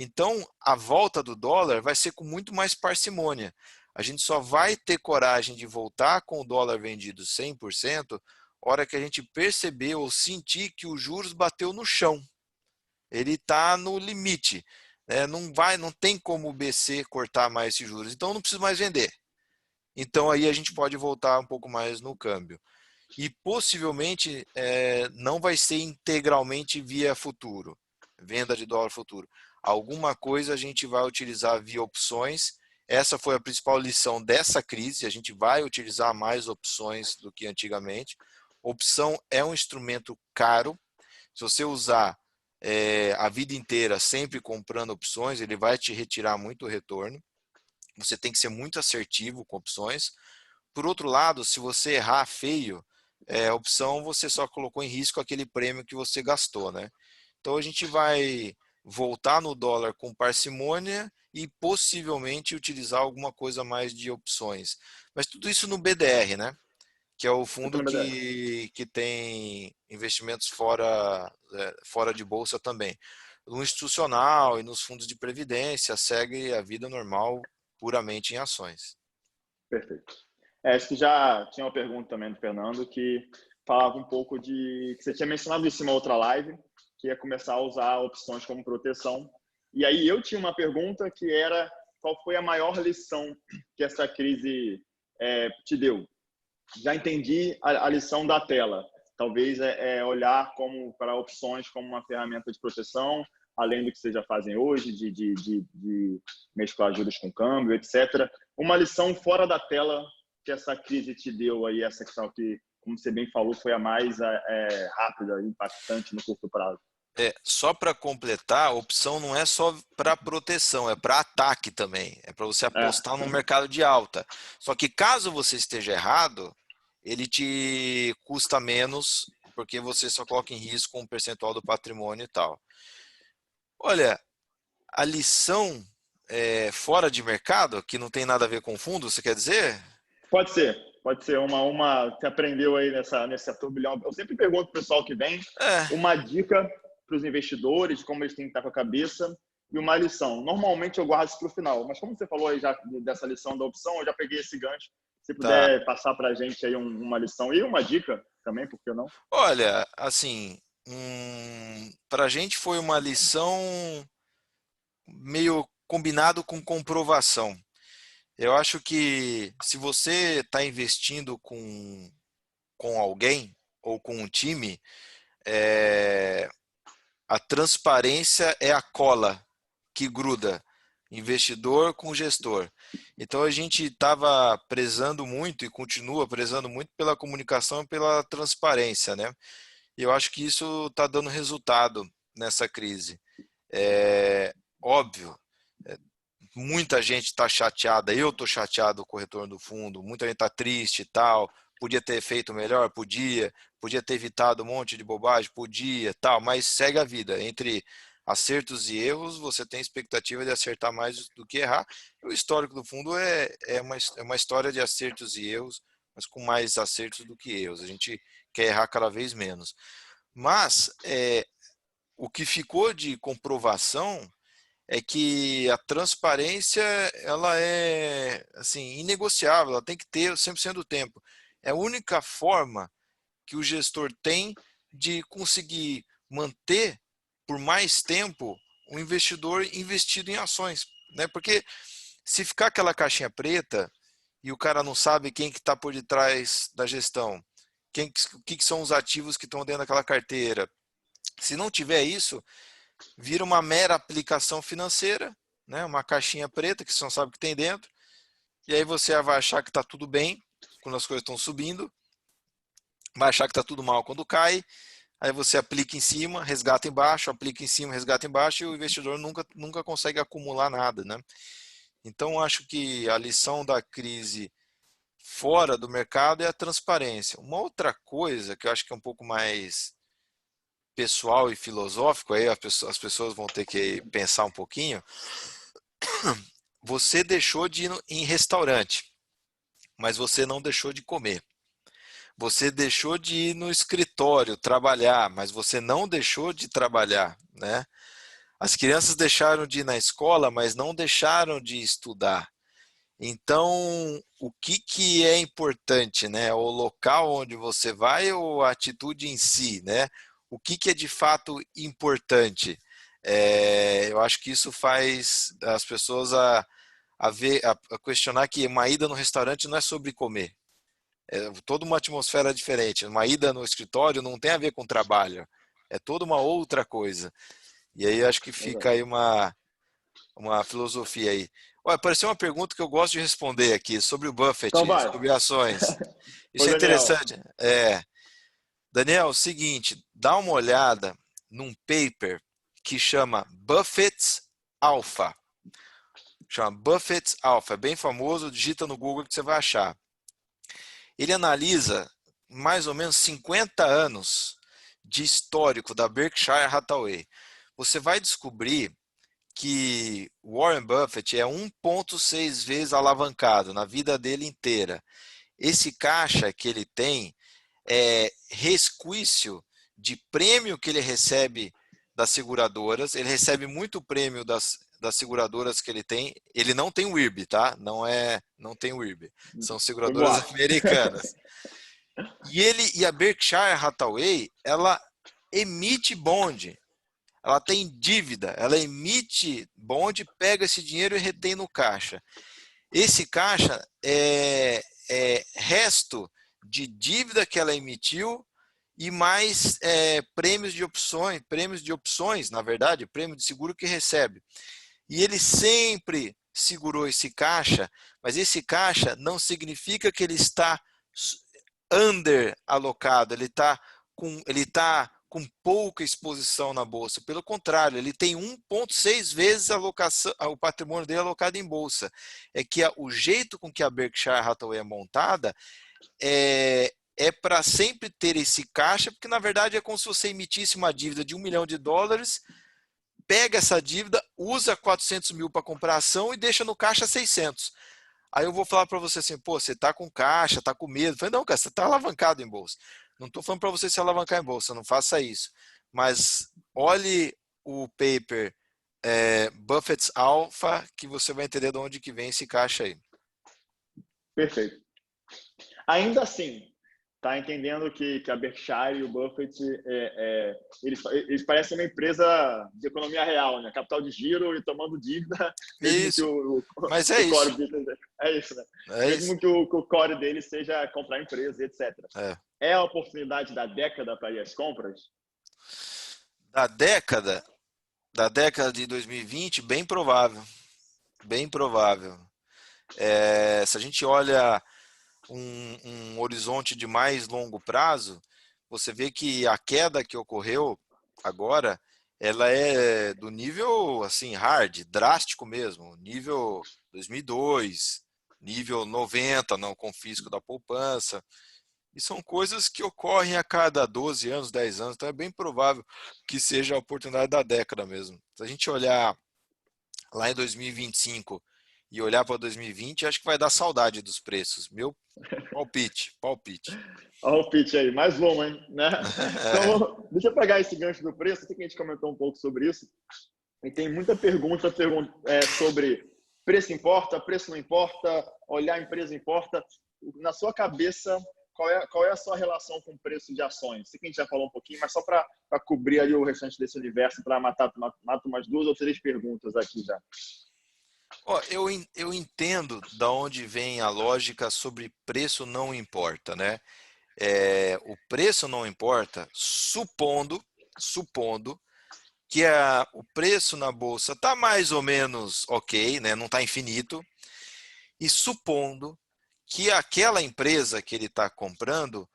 Então, a volta do dólar vai ser com muito mais parcimônia. A gente só vai ter coragem de voltar com o dólar vendido 100% hora que a gente perceber ou sentir que os juros bateu no chão. Ele está no limite. Né? Não tem como o BC cortar mais esses juros. Então, não precisa mais vender. Então, aí a gente pode voltar um pouco mais no câmbio. E possivelmente não vai ser integralmente via futuro, venda de dólar futuro. Alguma coisa a gente vai utilizar via opções. Essa foi a principal lição dessa crise. A gente vai utilizar mais opções do que antigamente. Opção é um instrumento caro. Se você usar a vida inteira sempre comprando opções, ele vai te retirar muito retorno. Você tem que ser muito assertivo com opções. Por outro lado, se você errar feio, a opção você só colocou em risco aquele prêmio que você gastou, né? Então a gente vai voltar no dólar com parcimônia e possivelmente utilizar alguma coisa mais de opções. Mas tudo isso no BDR, né? Que é o fundo que tem investimentos fora de bolsa também. No institucional e nos fundos de previdência segue a vida normal puramente em ações. Perfeito. Acho que já tinha uma pergunta também do Fernando que falava um pouco de que você tinha mencionado isso em uma outra live, que ia começar a usar opções como proteção. E aí eu tinha uma pergunta que era qual foi a maior lição que essa crise te deu? Já entendi a lição da tela. Talvez olhar para opções como uma ferramenta de proteção, além do que vocês já fazem hoje, de mesclar juros com câmbio, etc. Uma lição fora da tela que essa crise te deu aí, essa questão que, como você bem falou, foi a mais rápida, impactante no curto prazo. Só para completar, a opção não é só para proteção, é para ataque também. É para você apostar no mercado de alta. Só que caso você esteja errado, ele te custa menos, porque você só coloca em risco um percentual do patrimônio e tal. Olha, a lição fora de mercado, que não tem nada a ver com fundo, você quer dizer? Pode ser. Pode ser uma que aprendeu aí nesse turbilhão. Eu sempre pergunto para o pessoal que vem uma dica para os investidores, como eles têm que estar com a cabeça, e uma lição. Normalmente eu guardo isso para o final, mas como você falou aí já dessa lição da opção, eu já peguei esse gancho. Se puder passar para a gente aí uma lição e uma dica também, por que não? Olha, assim, para a gente foi uma lição meio combinado com comprovação. Eu acho que se você está investindo com alguém ou com um time, a transparência é a cola que gruda investidor com gestor. Então a gente estava prezando muito e continua prezando muito pela comunicação e pela transparência, né? E eu acho que isso está dando resultado nessa crise. Óbvio, muita gente está chateada, eu estou chateado com o retorno do fundo, muita gente está triste e tal, Podia ter feito melhor? Podia. Podia ter evitado um monte de bobagem? Podia, tal, mas segue a vida. Entre acertos e erros, você tem expectativa de acertar mais do que errar. O histórico do fundo é uma história de acertos e erros, mas com mais acertos do que erros. A gente quer errar cada vez menos. Mas o que ficou de comprovação é que a transparência ela é assim inegociável, ela tem que ter 100% do tempo. É a única forma que o gestor tem de conseguir manter por mais tempo o investidor investido em ações, né? Porque se ficar aquela caixinha preta e o cara não sabe quem que está por detrás da gestão, o que são os ativos que estão dentro daquela carteira, se não tiver isso, vira uma mera aplicação financeira, né? Uma caixinha preta que você não sabe o que tem dentro, e aí você vai achar que está tudo bem quando as coisas estão subindo, vai achar que está tudo mal quando cai, aí você aplica em cima, resgata embaixo, aplica em cima, resgata embaixo, e o investidor nunca consegue acumular nada, né? Então, acho que a lição da crise fora do mercado é a transparência. Uma outra coisa que eu acho que é um pouco mais pessoal e filosófico, aí as pessoas vão ter que pensar um pouquinho. Você deixou de ir em restaurante, mas você não deixou de comer. Você deixou de ir no escritório trabalhar, mas você não deixou de trabalhar, né? As crianças deixaram de ir na escola, mas não deixaram de estudar. Então, o que é importante, né? O local onde você vai ou a atitude em si, né? O que é de fato importante? Eu acho que isso faz as pessoas a questionar que uma ida no restaurante não é sobre comer. É toda uma atmosfera diferente. Uma ida no escritório não tem a ver com trabalho. É toda uma outra coisa. E aí eu acho que fica aí uma filosofia aí. Olha, apareceu uma pergunta que eu gosto de responder aqui sobre o Então Buffett, vai. sobre ações. Oi, Isso é Daniel. interessante. Daniel, é o seguinte, dá uma olhada num paper que chama Buffett's Alpha. Chama Buffett's Alpha, é bem famoso, digita no Google que você vai achar. Ele analisa mais ou menos 50 anos de histórico da Berkshire Hathaway. Você vai descobrir que Warren Buffett é 1,6 vezes alavancado na vida dele inteira. Esse caixa que ele tem é resquício de prêmio que ele recebe das seguradoras. Ele recebe muito prêmio das seguradoras que ele tem. Ele não tem o IRB, tá? Não tem o IRB. São Foi seguradoras boato. americanas. E a Berkshire Hathaway, ela emite bond. Ela tem dívida, ela emite bond, pega esse dinheiro e retém no caixa. Esse caixa é resto de dívida que ela emitiu e mais prêmios de opções, na verdade, prêmio de seguro que recebe. E ele sempre segurou esse caixa, mas esse caixa não significa que ele está under alocado, ele tá com pouca exposição na bolsa. Pelo contrário, ele tem 1,6 vezes o patrimônio dele alocado em bolsa. É que o jeito com que a Berkshire Hathaway é montada é para sempre ter esse caixa, porque na verdade é como se você emitisse uma dívida de $1 milhão, pega essa dívida, usa 400 mil para comprar ação e deixa no caixa 600. Aí eu vou falar para você assim, pô, você está com caixa, está com medo. Eu falei, não, cara, você está alavancado em bolsa. Não estou falando para você se alavancar em bolsa, não faça isso. Mas olhe o paper Buffett's Alpha, que você vai entender de onde que vem esse caixa aí. Perfeito. Ainda assim, tá entendendo que a Berkshire e o Buffett, eles parecem uma empresa de economia real, né? Capital de giro e tomando dívida, mesmo que Isso, mas é o core isso. business... É isso, né? É isso. Mesmo que o core dele seja comprar empresa, etc. É a oportunidade da década para ir às compras? Da década de 2020, bem provável. Bem provável. Se a gente olha um horizonte de mais longo prazo, você vê que a queda que ocorreu agora, ela é do nível assim hard, drástico mesmo, nível 2002, nível 90 no confisco da poupança. E são coisas que ocorrem a cada 12 anos, 10 anos, então é bem provável que seja a oportunidade da década mesmo. Se a gente olhar lá em 2025 e olhar para 2020, acho que vai dar saudade dos preços. Meu palpite, palpite. Olha o pitch aí, mais bom, hein? Né? Então, deixa eu pegar esse gancho do preço, aqui que a gente comentou um pouco sobre isso. E tem muita pergunta sobre preço não importa, olhar a empresa importa. Na sua cabeça, qual é a sua relação com o preço de ações? Sei que a gente já falou um pouquinho, mas só para cobrir ali o restante desse universo, para matar umas 2 ou 3 perguntas aqui já. Ó, eu entendo da onde vem a lógica sobre preço não importa, né? O preço não importa, supondo que o preço na bolsa está mais ou menos ok, né? Não está infinito, e supondo que aquela empresa que ele está comprando,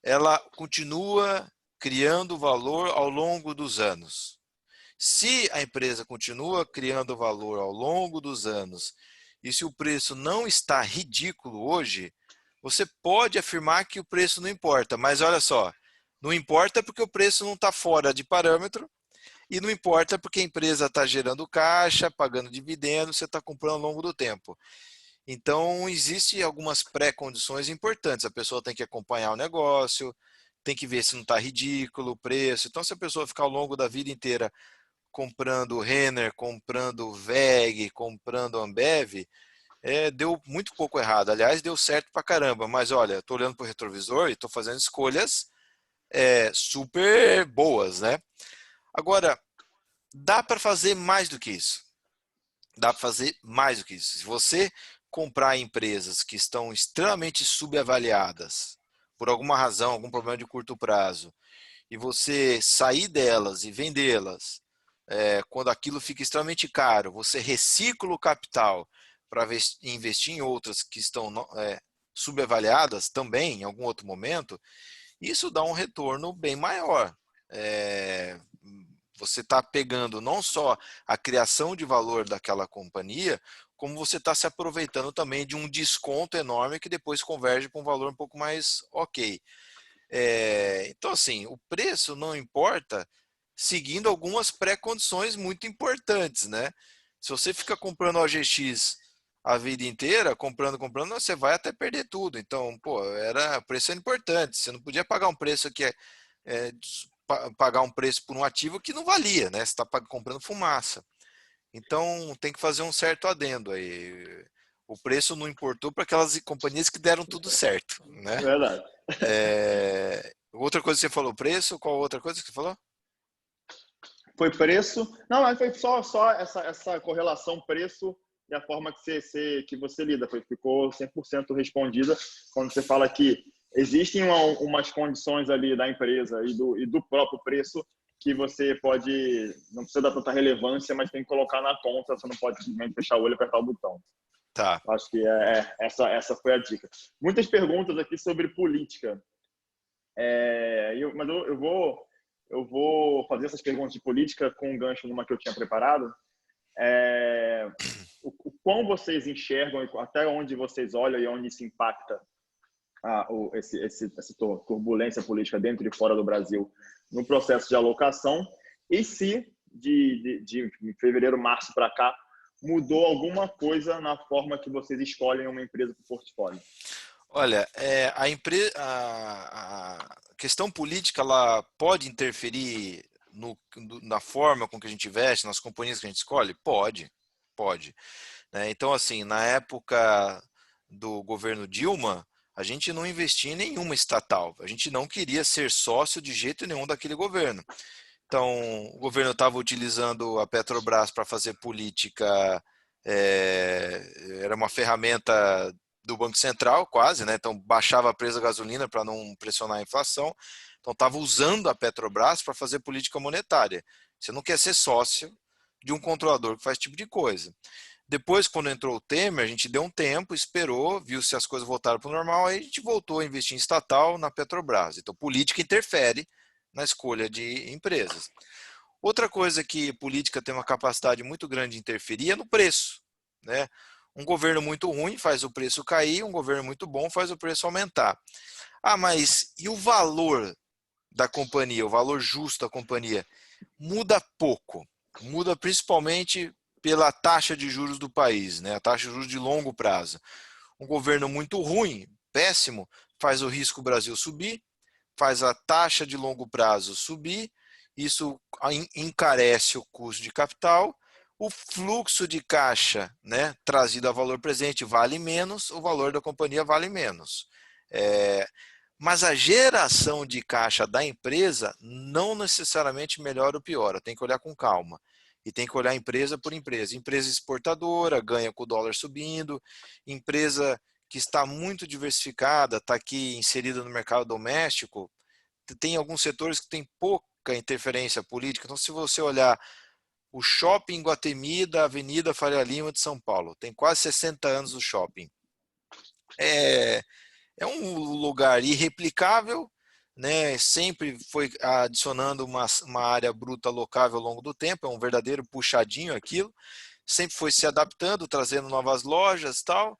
ela continua criando valor ao longo dos anos. Se a empresa continua criando valor ao longo dos anos e se o preço não está ridículo hoje, você pode afirmar que o preço não importa. Mas olha só, não importa porque o preço não está fora de parâmetro e não importa porque a empresa está gerando caixa, pagando dividendos, você está comprando ao longo do tempo. Então, existem algumas pré-condições importantes. A pessoa tem que acompanhar o negócio, tem que ver se não está ridículo o preço. Então, se a pessoa ficar ao longo da vida inteira comprando Renner, comprando VEG, comprando Ambev, deu muito pouco errado. Aliás, deu certo pra caramba. Mas olha, estou olhando para o retrovisor e estou fazendo escolhas super boas, né? Agora, dá para fazer mais do que isso. Dá para fazer mais do que isso. Se você comprar empresas que estão extremamente subavaliadas, por alguma razão, algum problema de curto prazo, e você sair delas e vendê-las, quando aquilo fica extremamente caro, você recicla o capital para investir em outras que estão subavaliadas também em algum outro momento, isso dá um retorno bem maior. Você está pegando não só a criação de valor daquela companhia, como você está se aproveitando também de um desconto enorme que depois converge para um valor um pouco mais ok. Então, assim, o preço não importa, seguindo algumas pré-condições muito importantes, né? Se você fica comprando OGX a vida inteira, comprando, você vai até perder tudo. Então, pô, o preço era importante. Você não podia pagar um preço é, pagar um preço por um ativo que não valia, né? Você está comprando fumaça. Então, tem que fazer um certo adendo aí. O preço não importou para aquelas companhias que deram tudo certo, né? Verdade. Outra coisa que você falou, preço? Qual outra coisa que você falou? Foi preço. Não, mas foi só essa correlação preço e a forma que você lida. Ficou 100% respondida quando você fala que existem umas condições ali da empresa e do próprio preço que você não precisa dar tanta relevância, mas tem que colocar na conta, você não pode simplesmente fechar o olho e apertar o botão. Tá. Acho que essa foi a dica. Muitas perguntas aqui sobre política. Mas eu vou fazer essas perguntas de política com um gancho numa que eu tinha preparado. O quão vocês enxergam, até onde vocês olham e onde isso impacta essa turbulência política dentro e fora do Brasil no processo de alocação, e se de fevereiro, março para cá, mudou alguma coisa na forma que vocês escolhem uma empresa para o portfólio? Olha, a questão política ela pode interferir na forma com que a gente investe, nas companhias que a gente escolhe? Pode, pode. Né? Então, assim, na época do governo Dilma, a gente não investia em nenhuma estatal. A gente não queria ser sócio de jeito nenhum daquele governo. Então, o governo estava utilizando a Petrobras para fazer política, era uma ferramenta do Banco Central, quase, né? Então, baixava a preço da gasolina para não pressionar a inflação. Então, estava usando a Petrobras para fazer política monetária. Você não quer ser sócio de um controlador que faz esse tipo de coisa. Depois, quando entrou o Temer, a gente deu um tempo, esperou, viu se as coisas voltaram para o normal, aí a gente voltou a investir em estatal na Petrobras. Então, política interfere na escolha de empresas. Outra coisa que política tem uma capacidade muito grande de interferir é no preço, né? Um governo muito ruim faz o preço cair, um governo muito bom faz o preço aumentar. Ah, mas e o valor da companhia, o valor justo da companhia? Muda pouco. Muda principalmente pela taxa de juros do país, né? A taxa de juros de longo prazo. Um governo muito ruim, péssimo, faz o risco Brasil subir, faz a taxa de longo prazo subir, isso encarece o custo de capital, o fluxo de caixa, né, trazido a valor presente vale menos, o valor da companhia vale menos. Mas a geração de caixa da empresa não necessariamente melhora ou piora, tem que olhar com calma. E tem que olhar empresa por empresa. Empresa exportadora ganha com o dólar subindo, empresa que está muito diversificada, está aqui inserida no mercado doméstico, tem alguns setores que tem pouca interferência política. Então, se você olhar o shopping Guatemi da Avenida Faria Lima de São Paulo, tem quase 60 anos o shopping. É um lugar irreplicável, né? Sempre foi adicionando uma área bruta locável ao longo do tempo, é um verdadeiro puxadinho aquilo, sempre foi se adaptando, trazendo novas lojas e tal.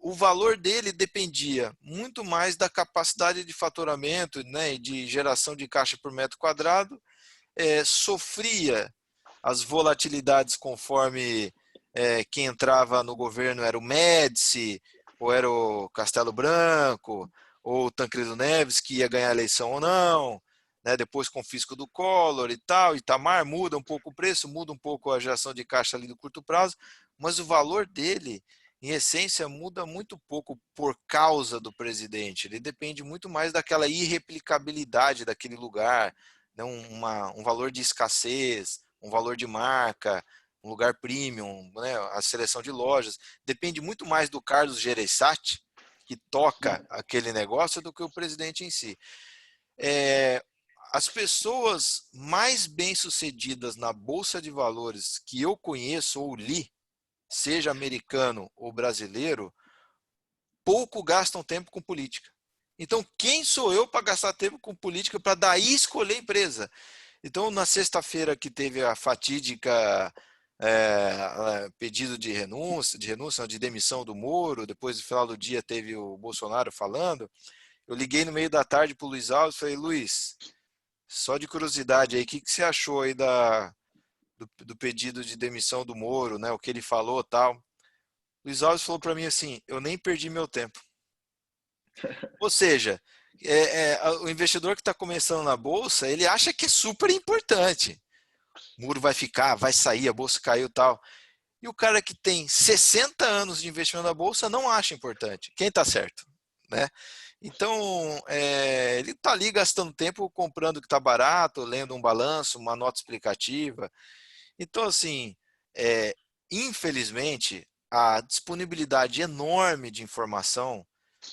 O valor dele dependia muito mais da capacidade de faturamento, né, e de geração de caixa por metro quadrado, sofria as volatilidades conforme quem entrava no governo era o Médici, ou era o Castelo Branco, ou o Tancredo Neves, que ia ganhar a eleição ou não, né, depois confisco do Collor e tal, Itamar, muda um pouco o preço, muda um pouco a geração de caixa ali do curto prazo, mas o valor dele, em essência, muda muito pouco por causa do presidente. Ele depende muito mais daquela irreplicabilidade daquele lugar, né, um valor de escassez, um valor de marca, um lugar premium, né, a seleção de lojas. Depende muito mais do Carlos Gereissati, que toca aquele negócio, do que o presidente em si. As pessoas mais bem-sucedidas na Bolsa de Valores que eu conheço ou li, seja americano ou brasileiro, pouco gastam tempo com política. Então, quem sou eu para gastar tempo com política para daí escolher empresa? Então, na sexta-feira que teve a fatídica pedido de demissão do Moro, depois no final do dia teve o Bolsonaro falando, eu liguei no meio da tarde para o Luiz Alves e falei, Luiz, só de curiosidade aí, o que você achou aí do pedido de demissão do Moro, né, o que ele falou e tal? Luiz Alves falou para mim assim, eu nem perdi meu tempo. Ou seja, o investidor que está começando na Bolsa, ele acha que é super importante. O muro vai ficar, vai sair, a Bolsa caiu e tal. E o cara que tem 60 anos de investimento na Bolsa não acha importante. Quem está certo? Né? Então, ele está ali gastando tempo comprando o que está barato, lendo um balanço, uma nota explicativa. Então, assim, infelizmente, a disponibilidade enorme de informação,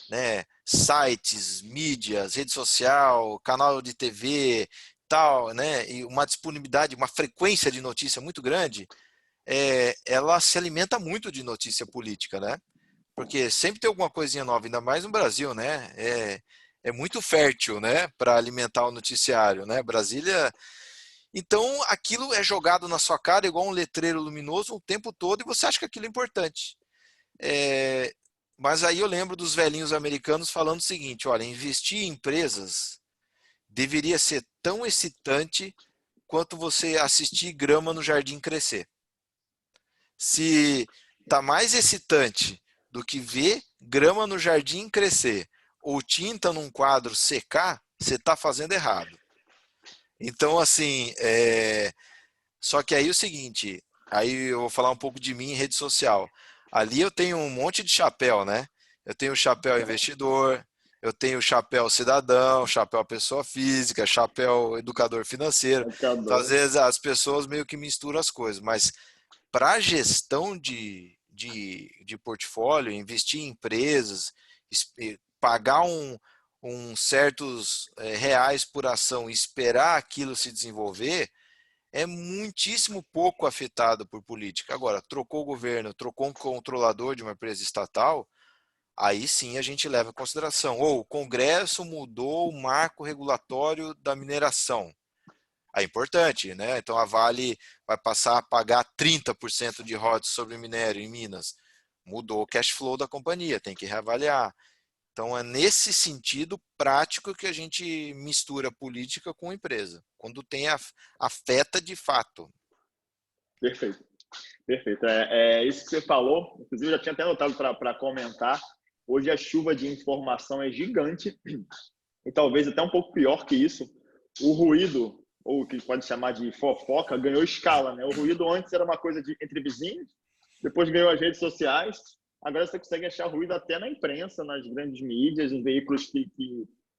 né, sites, mídias, rede social, canal de TV, tal, né, e uma disponibilidade, uma frequência de notícia muito grande, ela se alimenta muito de notícia política, né? Porque sempre tem alguma coisinha nova, ainda mais no Brasil, né? É muito fértil, né, para alimentar o noticiário, né? Brasília. Então, aquilo é jogado na sua cara igual um letreiro luminoso o tempo todo e você acha que aquilo é importante. É, mas aí eu lembro dos velhinhos americanos falando o seguinte, olha, investir em empresas deveria ser tão excitante quanto você assistir grama no jardim crescer. Se tá mais excitante do que ver grama no jardim crescer ou tinta num quadro secar, você está fazendo errado. Então, assim, só que aí é o seguinte, aí eu vou falar um pouco de mim em rede social. Ali eu tenho um monte de chapéu, né? Eu tenho o chapéu investidor, eu tenho o chapéu cidadão, chapéu pessoa física, chapéu educador financeiro. Então, às Educador. vezes as pessoas meio que misturam as coisas, mas para gestão de portfólio, investir em empresas, pagar certos reais por ação e esperar aquilo se desenvolver, é muitíssimo pouco afetado por política. Agora, trocou o governo, trocou um controlador de uma empresa estatal, aí sim a gente leva em consideração. Ou o Congresso mudou o marco regulatório da mineração. É importante, né? Então a Vale vai passar a pagar 30% de royalties sobre minério em Minas. mudou o cash flow da companhia, tem que reavaliar. Então, é nesse sentido prático que a gente mistura política com empresa, quando afeta de fato. Perfeito. Perfeito. É isso que você falou. Inclusive, eu já tinha até anotado para comentar. Hoje a chuva de informação é gigante e talvez até um pouco pior que isso. O ruído, ou o que pode chamar de fofoca, ganhou escala, né? O ruído antes era uma coisa entre vizinhos, depois ganhou as redes sociais. Agora você consegue achar ruído até na imprensa, nas grandes mídias, em veículos que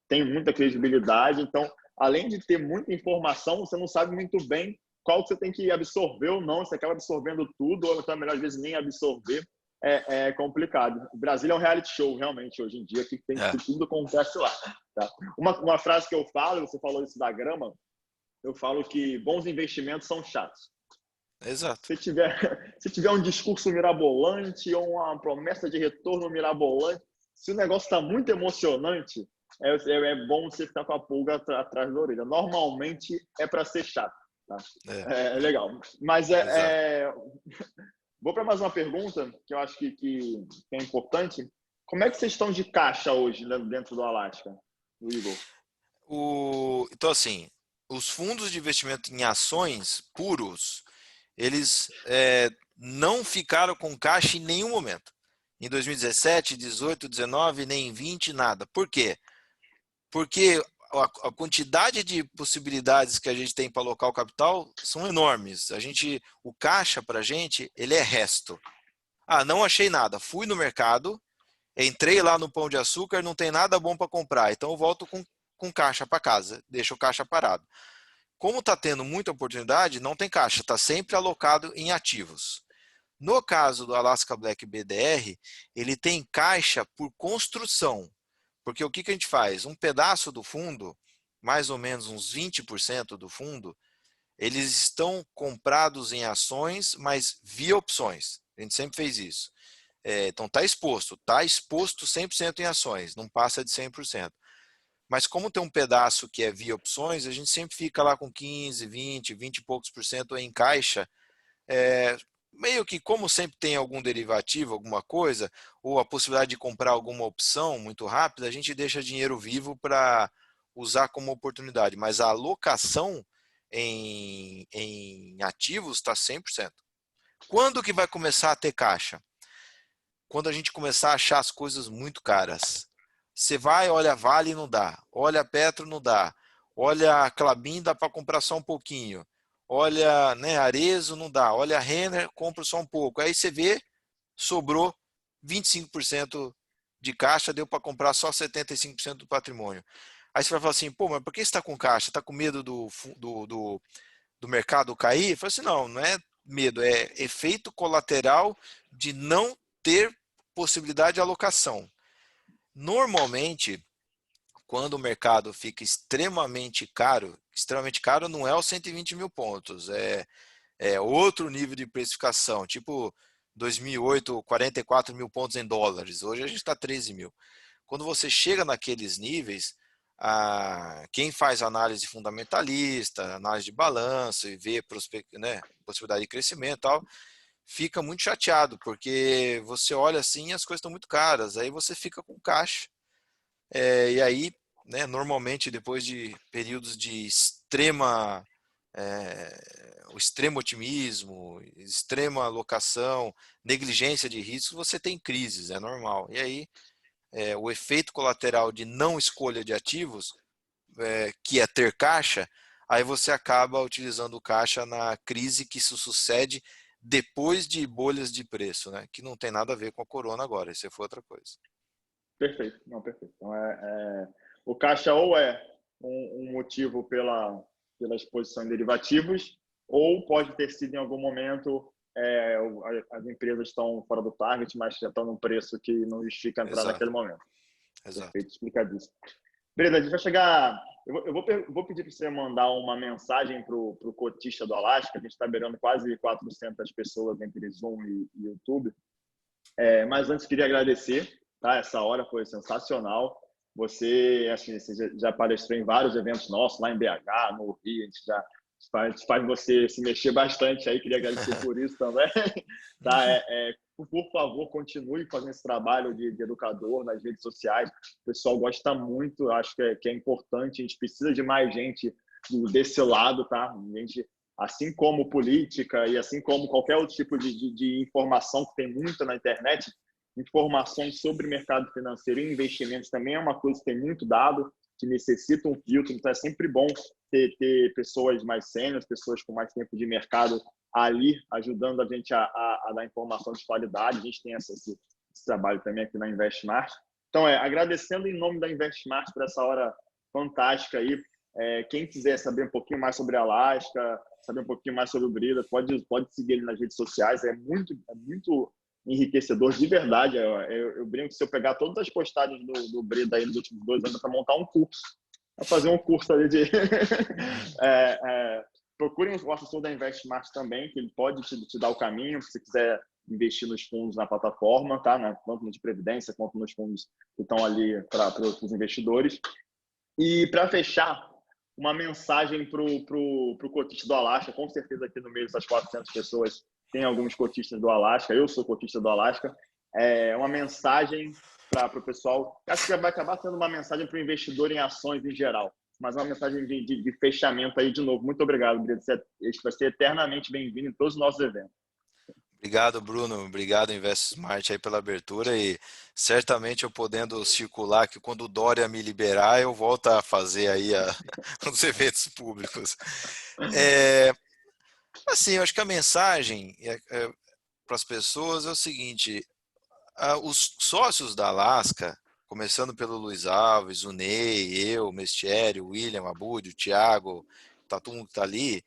têm muita credibilidade. Então, além de ter muita informação, você não sabe muito bem qual você tem que absorver ou não. Você acaba absorvendo tudo, ou então é melhor às vezes nem absorver. É complicado. O Brasil é um reality show, realmente, hoje em dia, que tudo acontece lá. Tá? Uma frase que eu falo, você falou isso da grama, eu falo que bons investimentos são chatos. Exato. Se tiver um discurso mirabolante ou uma promessa de retorno mirabolante, se o negócio está muito emocionante, é bom você ficar com a pulga atrás da orelha. Normalmente é para ser chato. Tá? É legal. Mas vou para mais uma pergunta que eu acho que é importante. Como é que vocês estão de caixa hoje dentro do Alasca, do Eagle? Então, assim, os fundos de investimento em ações puros, eles não ficaram com caixa em nenhum momento. Em 2017, 18, 19, nem em 20, nada. Por quê? Porque a quantidade de possibilidades que a gente tem para alocar o capital são enormes. O caixa para a gente, ele é resto. Não achei nada. Fui no mercado, entrei lá no Pão de Açúcar, não tem nada bom para comprar. Então eu volto com caixa para casa, deixo o caixa parado. Como está tendo muita oportunidade, não tem caixa, está sempre alocado em ativos. No caso do Alaska Black BDR, ele tem caixa por construção. Porque o que a gente faz? Um pedaço do fundo, mais ou menos uns 20% do fundo, eles estão comprados em ações, mas via opções. A gente sempre fez isso. Então está exposto 100% em ações, não passa de 100%. Mas como tem um pedaço que é via opções, a gente sempre fica lá com 15, 20 e poucos por cento em caixa. Meio que como sempre tem algum derivativo, alguma coisa, ou a possibilidade de comprar alguma opção muito rápida, a gente deixa dinheiro vivo para usar como oportunidade. Mas a alocação em ativos está 100%. Quando que vai começar a ter caixa? Quando a gente começar a achar as coisas muito caras. Você vai, olha a Vale, não dá. Olha a Petro, não dá. Olha a Klabin, dá para comprar só um pouquinho. Olha, né, Arezzo, não dá. Olha a Renner, compra só um pouco. Aí você vê, sobrou 25% de caixa, deu para comprar só 75% do patrimônio. Aí você vai falar assim, pô, mas por que você está com caixa? Está com medo do mercado cair? Eu falo assim, não é medo, é efeito colateral de não ter possibilidade de alocação. Normalmente, quando o mercado fica extremamente caro não é os 120 mil pontos, é outro nível de precificação, tipo 2008, 44 mil pontos em dólares, hoje a gente está 13 mil. Quando você chega naqueles níveis, quem faz análise fundamentalista, análise de balanço e vê possibilidade de crescimento e tal, fica muito chateado, porque você olha assim e as coisas estão muito caras, aí você fica com caixa. E aí, né, normalmente depois de períodos de o extremo otimismo, extrema alocação, negligência de risco, você tem crises, é normal. E aí, o efeito colateral de não escolha de ativos, que é ter caixa, aí você acaba utilizando o caixa na crise que se sucede depois de bolhas de preço, né? Que não tem nada a ver com a corona agora, isso foi outra coisa. Perfeito, não, perfeito. Então, o caixa ou é um motivo pela exposição em derivativos, ou pode ter sido em algum momento as empresas estão fora do target, mas já estão num preço que não justifica entrar naquele momento. Exato. Perfeito, explicadíssimo. Beleza, a gente vai chegar. Eu vou pedir para você mandar uma mensagem para o cotista do Alasca. A gente está beirando quase 400 pessoas entre Zoom e YouTube. Mas antes, queria agradecer. Tá? Essa hora foi sensacional. Você já palestrou em vários eventos nossos, lá em BH, no Rio. A gente já faz você se mexer bastante aí. Queria agradecer por isso também. Tá? por favor, continue fazendo esse trabalho de educador nas redes sociais. O pessoal gosta muito, acho que é importante, a gente precisa de mais gente desse lado, tá? A gente, assim como política e assim como qualquer outro tipo de informação que tem muita na internet, informações sobre mercado financeiro e investimentos também é uma coisa que tem muito dado, que necessita um filtro, então é sempre bom ter pessoas mais sêniores, pessoas com mais tempo de mercado ali, ajudando a gente a dar informação de qualidade. A gente tem esse trabalho também aqui na Investmart. Então, agradecendo em nome da Investmart por essa hora fantástica aí. Quem quiser saber um pouquinho mais sobre a Alaska, saber um pouquinho mais sobre o Brida, pode seguir ele nas redes sociais. É muito enriquecedor, de verdade. Eu brinco que se eu pegar todas as postagens do Brida aí nos últimos 2 anos para montar um curso, para fazer um curso ali de procurem o assessor da Investmart também, que ele pode te dar o caminho, se você quiser investir nos fundos na plataforma, tá? Tanto no de previdência quanto nos fundos que estão ali para os investidores. E para fechar, uma mensagem para o cotista do Alasca. Com certeza aqui no meio dessas 400 pessoas tem alguns cotistas do Alasca. Eu sou cotista do Alasca. Uma mensagem para o pessoal. Acho que vai acabar sendo uma mensagem para o investidor em ações em geral, mas uma mensagem de fechamento aí de novo. Muito obrigado, Brito. Você vai ser eternamente bem-vindo em todos os nossos eventos. Obrigado, Bruno. Obrigado, InvestSmart, aí pela abertura, e certamente eu podendo circular, que quando o Dória me liberar, eu volto a fazer aí os eventos públicos. Assim, eu acho que a mensagem para as pessoas é o seguinte: os sócios da Alaska, começando pelo Luiz Alves, o Ney, eu, o Mestieri, o William, o Abud, o Thiago, tá todo mundo que está ali,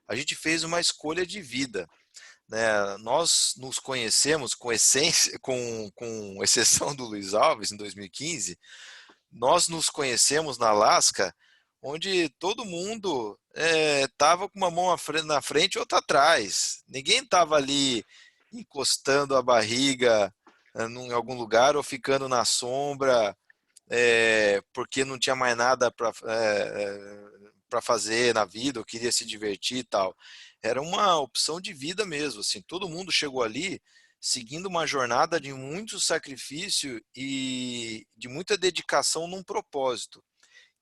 a gente fez uma escolha de vida, né? Nós nos conhecemos com essência, com exceção do Luiz Alves em 2015, nós nos conhecemos na Alaska, onde todo mundo estava com uma mão na frente e outra atrás. Ninguém estava ali encostando a barriga em algum lugar ou ficando na sombra porque não tinha mais nada para fazer na vida, ou queria se divertir e tal. Era uma opção de vida mesmo, assim. Todo mundo chegou ali seguindo uma jornada de muito sacrifício e de muita dedicação num propósito,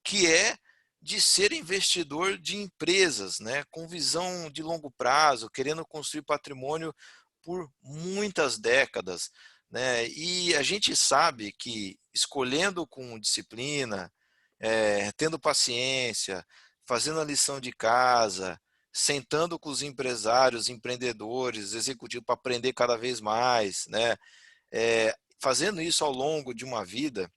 que é de ser investidor de empresas, né, com visão de longo prazo, querendo construir patrimônio por muitas décadas, né? E a gente sabe que escolhendo com disciplina, tendo paciência, fazendo a lição de casa, sentando com os empresários, empreendedores, executivos para aprender cada vez mais, né? Fazendo isso ao longo de uma vida,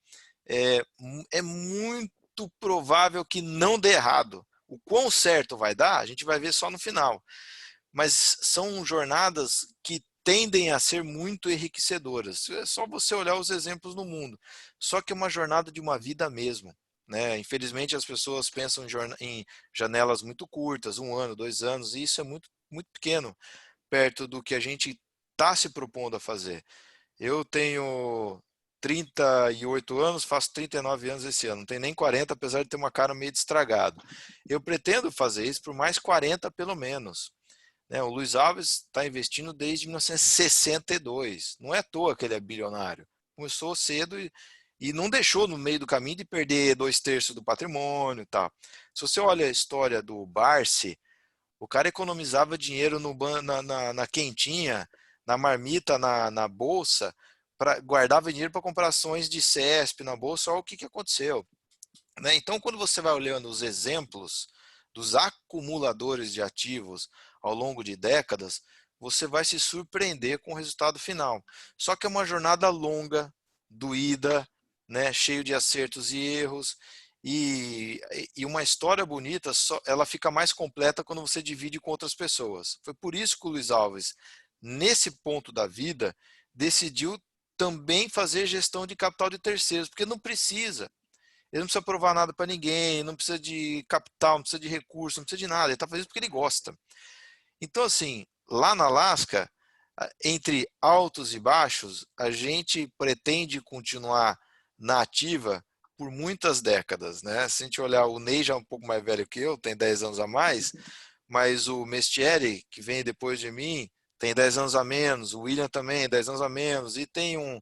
é muito provável que não dê errado. O quão certo vai dar, a gente vai ver só no final. Mas são jornadas que tendem a ser muito enriquecedoras. É só você olhar os exemplos no mundo. Só que é uma jornada de uma vida mesmo, né? Infelizmente as pessoas pensam em janelas muito curtas, 1 ano, 2 anos, e isso é muito pequeno perto do que a gente está se propondo a fazer. Eu tenho 38 anos, faço 39 anos esse ano, não tenho nem 40, apesar de ter uma cara meio estragado. Eu pretendo fazer isso por mais 40 pelo menos. O Luiz Alves está investindo desde 1962. Não é à toa que ele é bilionário. Começou cedo e não deixou no meio do caminho de perder 2/3 do patrimônio e tal. Se você olha a história do Barsi, o cara economizava dinheiro na quentinha, na marmita, na bolsa, guardava dinheiro para comprar ações de CESP na bolsa. Olha o que aconteceu, né? Então, quando você vai olhando os exemplos dos acumuladores de ativos ao longo de décadas, você vai se surpreender com o resultado final. Só que é uma jornada longa, doída, né, cheio de acertos e erros, e uma história bonita, ela fica mais completa quando você divide com outras pessoas. Foi por isso que o Luiz Alves, nesse ponto da vida, decidiu também fazer gestão de capital de terceiros, porque não precisa. Ele não precisa provar nada para ninguém, não precisa de capital, não precisa de recurso, não precisa de nada. Ele está fazendo isso porque ele gosta. Então, assim, lá na Alaska, entre altos e baixos, a gente pretende continuar na ativa por muitas décadas, né? Se a gente olhar, o Ney já é um pouco mais velho que eu, tem 10 anos a mais, mas o Mestieri, que vem depois de mim, tem 10 anos a menos, o William também, 10 anos a menos, e tem um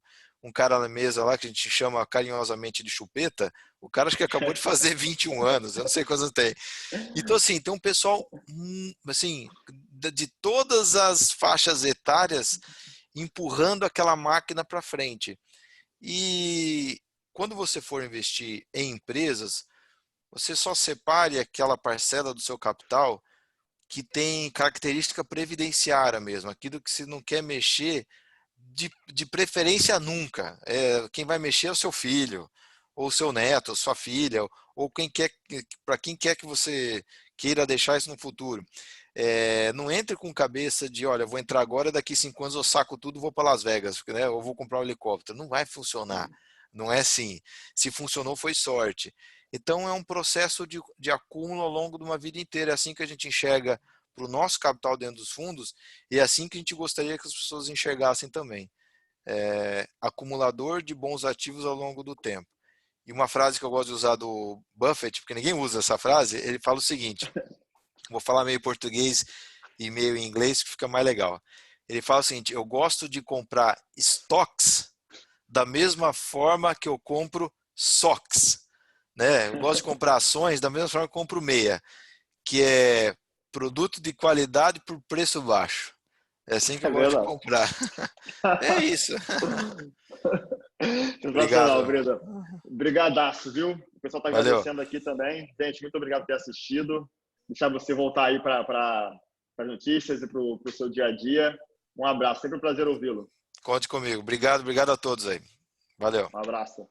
cara na mesa lá que a gente chama carinhosamente de chupeta, o cara acho que acabou de fazer 21 anos, eu não sei quantos tem. Então, assim, tem um pessoal, assim, de todas as faixas etárias empurrando aquela máquina para frente. E quando você for investir em empresas, você só separe aquela parcela do seu capital que tem característica previdenciária mesmo, aquilo que você não quer mexer de preferência nunca. Quem vai mexer é o seu filho, ou o seu neto, ou sua filha, ou quem quer, para quem quer que você queira deixar isso no futuro. Não entre com cabeça de, olha, vou entrar agora, daqui 5 anos eu saco tudo e vou para Las Vegas, né? Ou vou comprar um helicóptero. Não vai funcionar. Não é assim. Se funcionou, foi sorte. Então, é um processo de acúmulo ao longo de uma vida inteira. É assim que a gente enxerga para o nosso capital dentro dos fundos e é assim que a gente gostaria que as pessoas enxergassem também. Acumulador de bons ativos ao longo do tempo. E uma frase que eu gosto de usar do Buffett, porque ninguém usa essa frase, ele fala o seguinte, vou falar meio português e meio em inglês que fica mais legal. Ele fala o seguinte, eu gosto de comprar stocks da mesma forma que eu compro socks. Né? Eu gosto de comprar ações da mesma forma que eu compro meia, que é produto de qualidade por preço baixo. É assim que É eu gosto de verdade. comprar. É isso. Sensacional, Obrigado. Breda. Brigadaço, viu? O pessoal está Valeu. agradecendo aqui também. Gente, muito obrigado por ter assistido. Deixar você voltar aí para as notícias e para o seu dia a dia. Um abraço, sempre um prazer ouvi-lo. Conte comigo. Obrigado a todos aí. Valeu. Um abraço.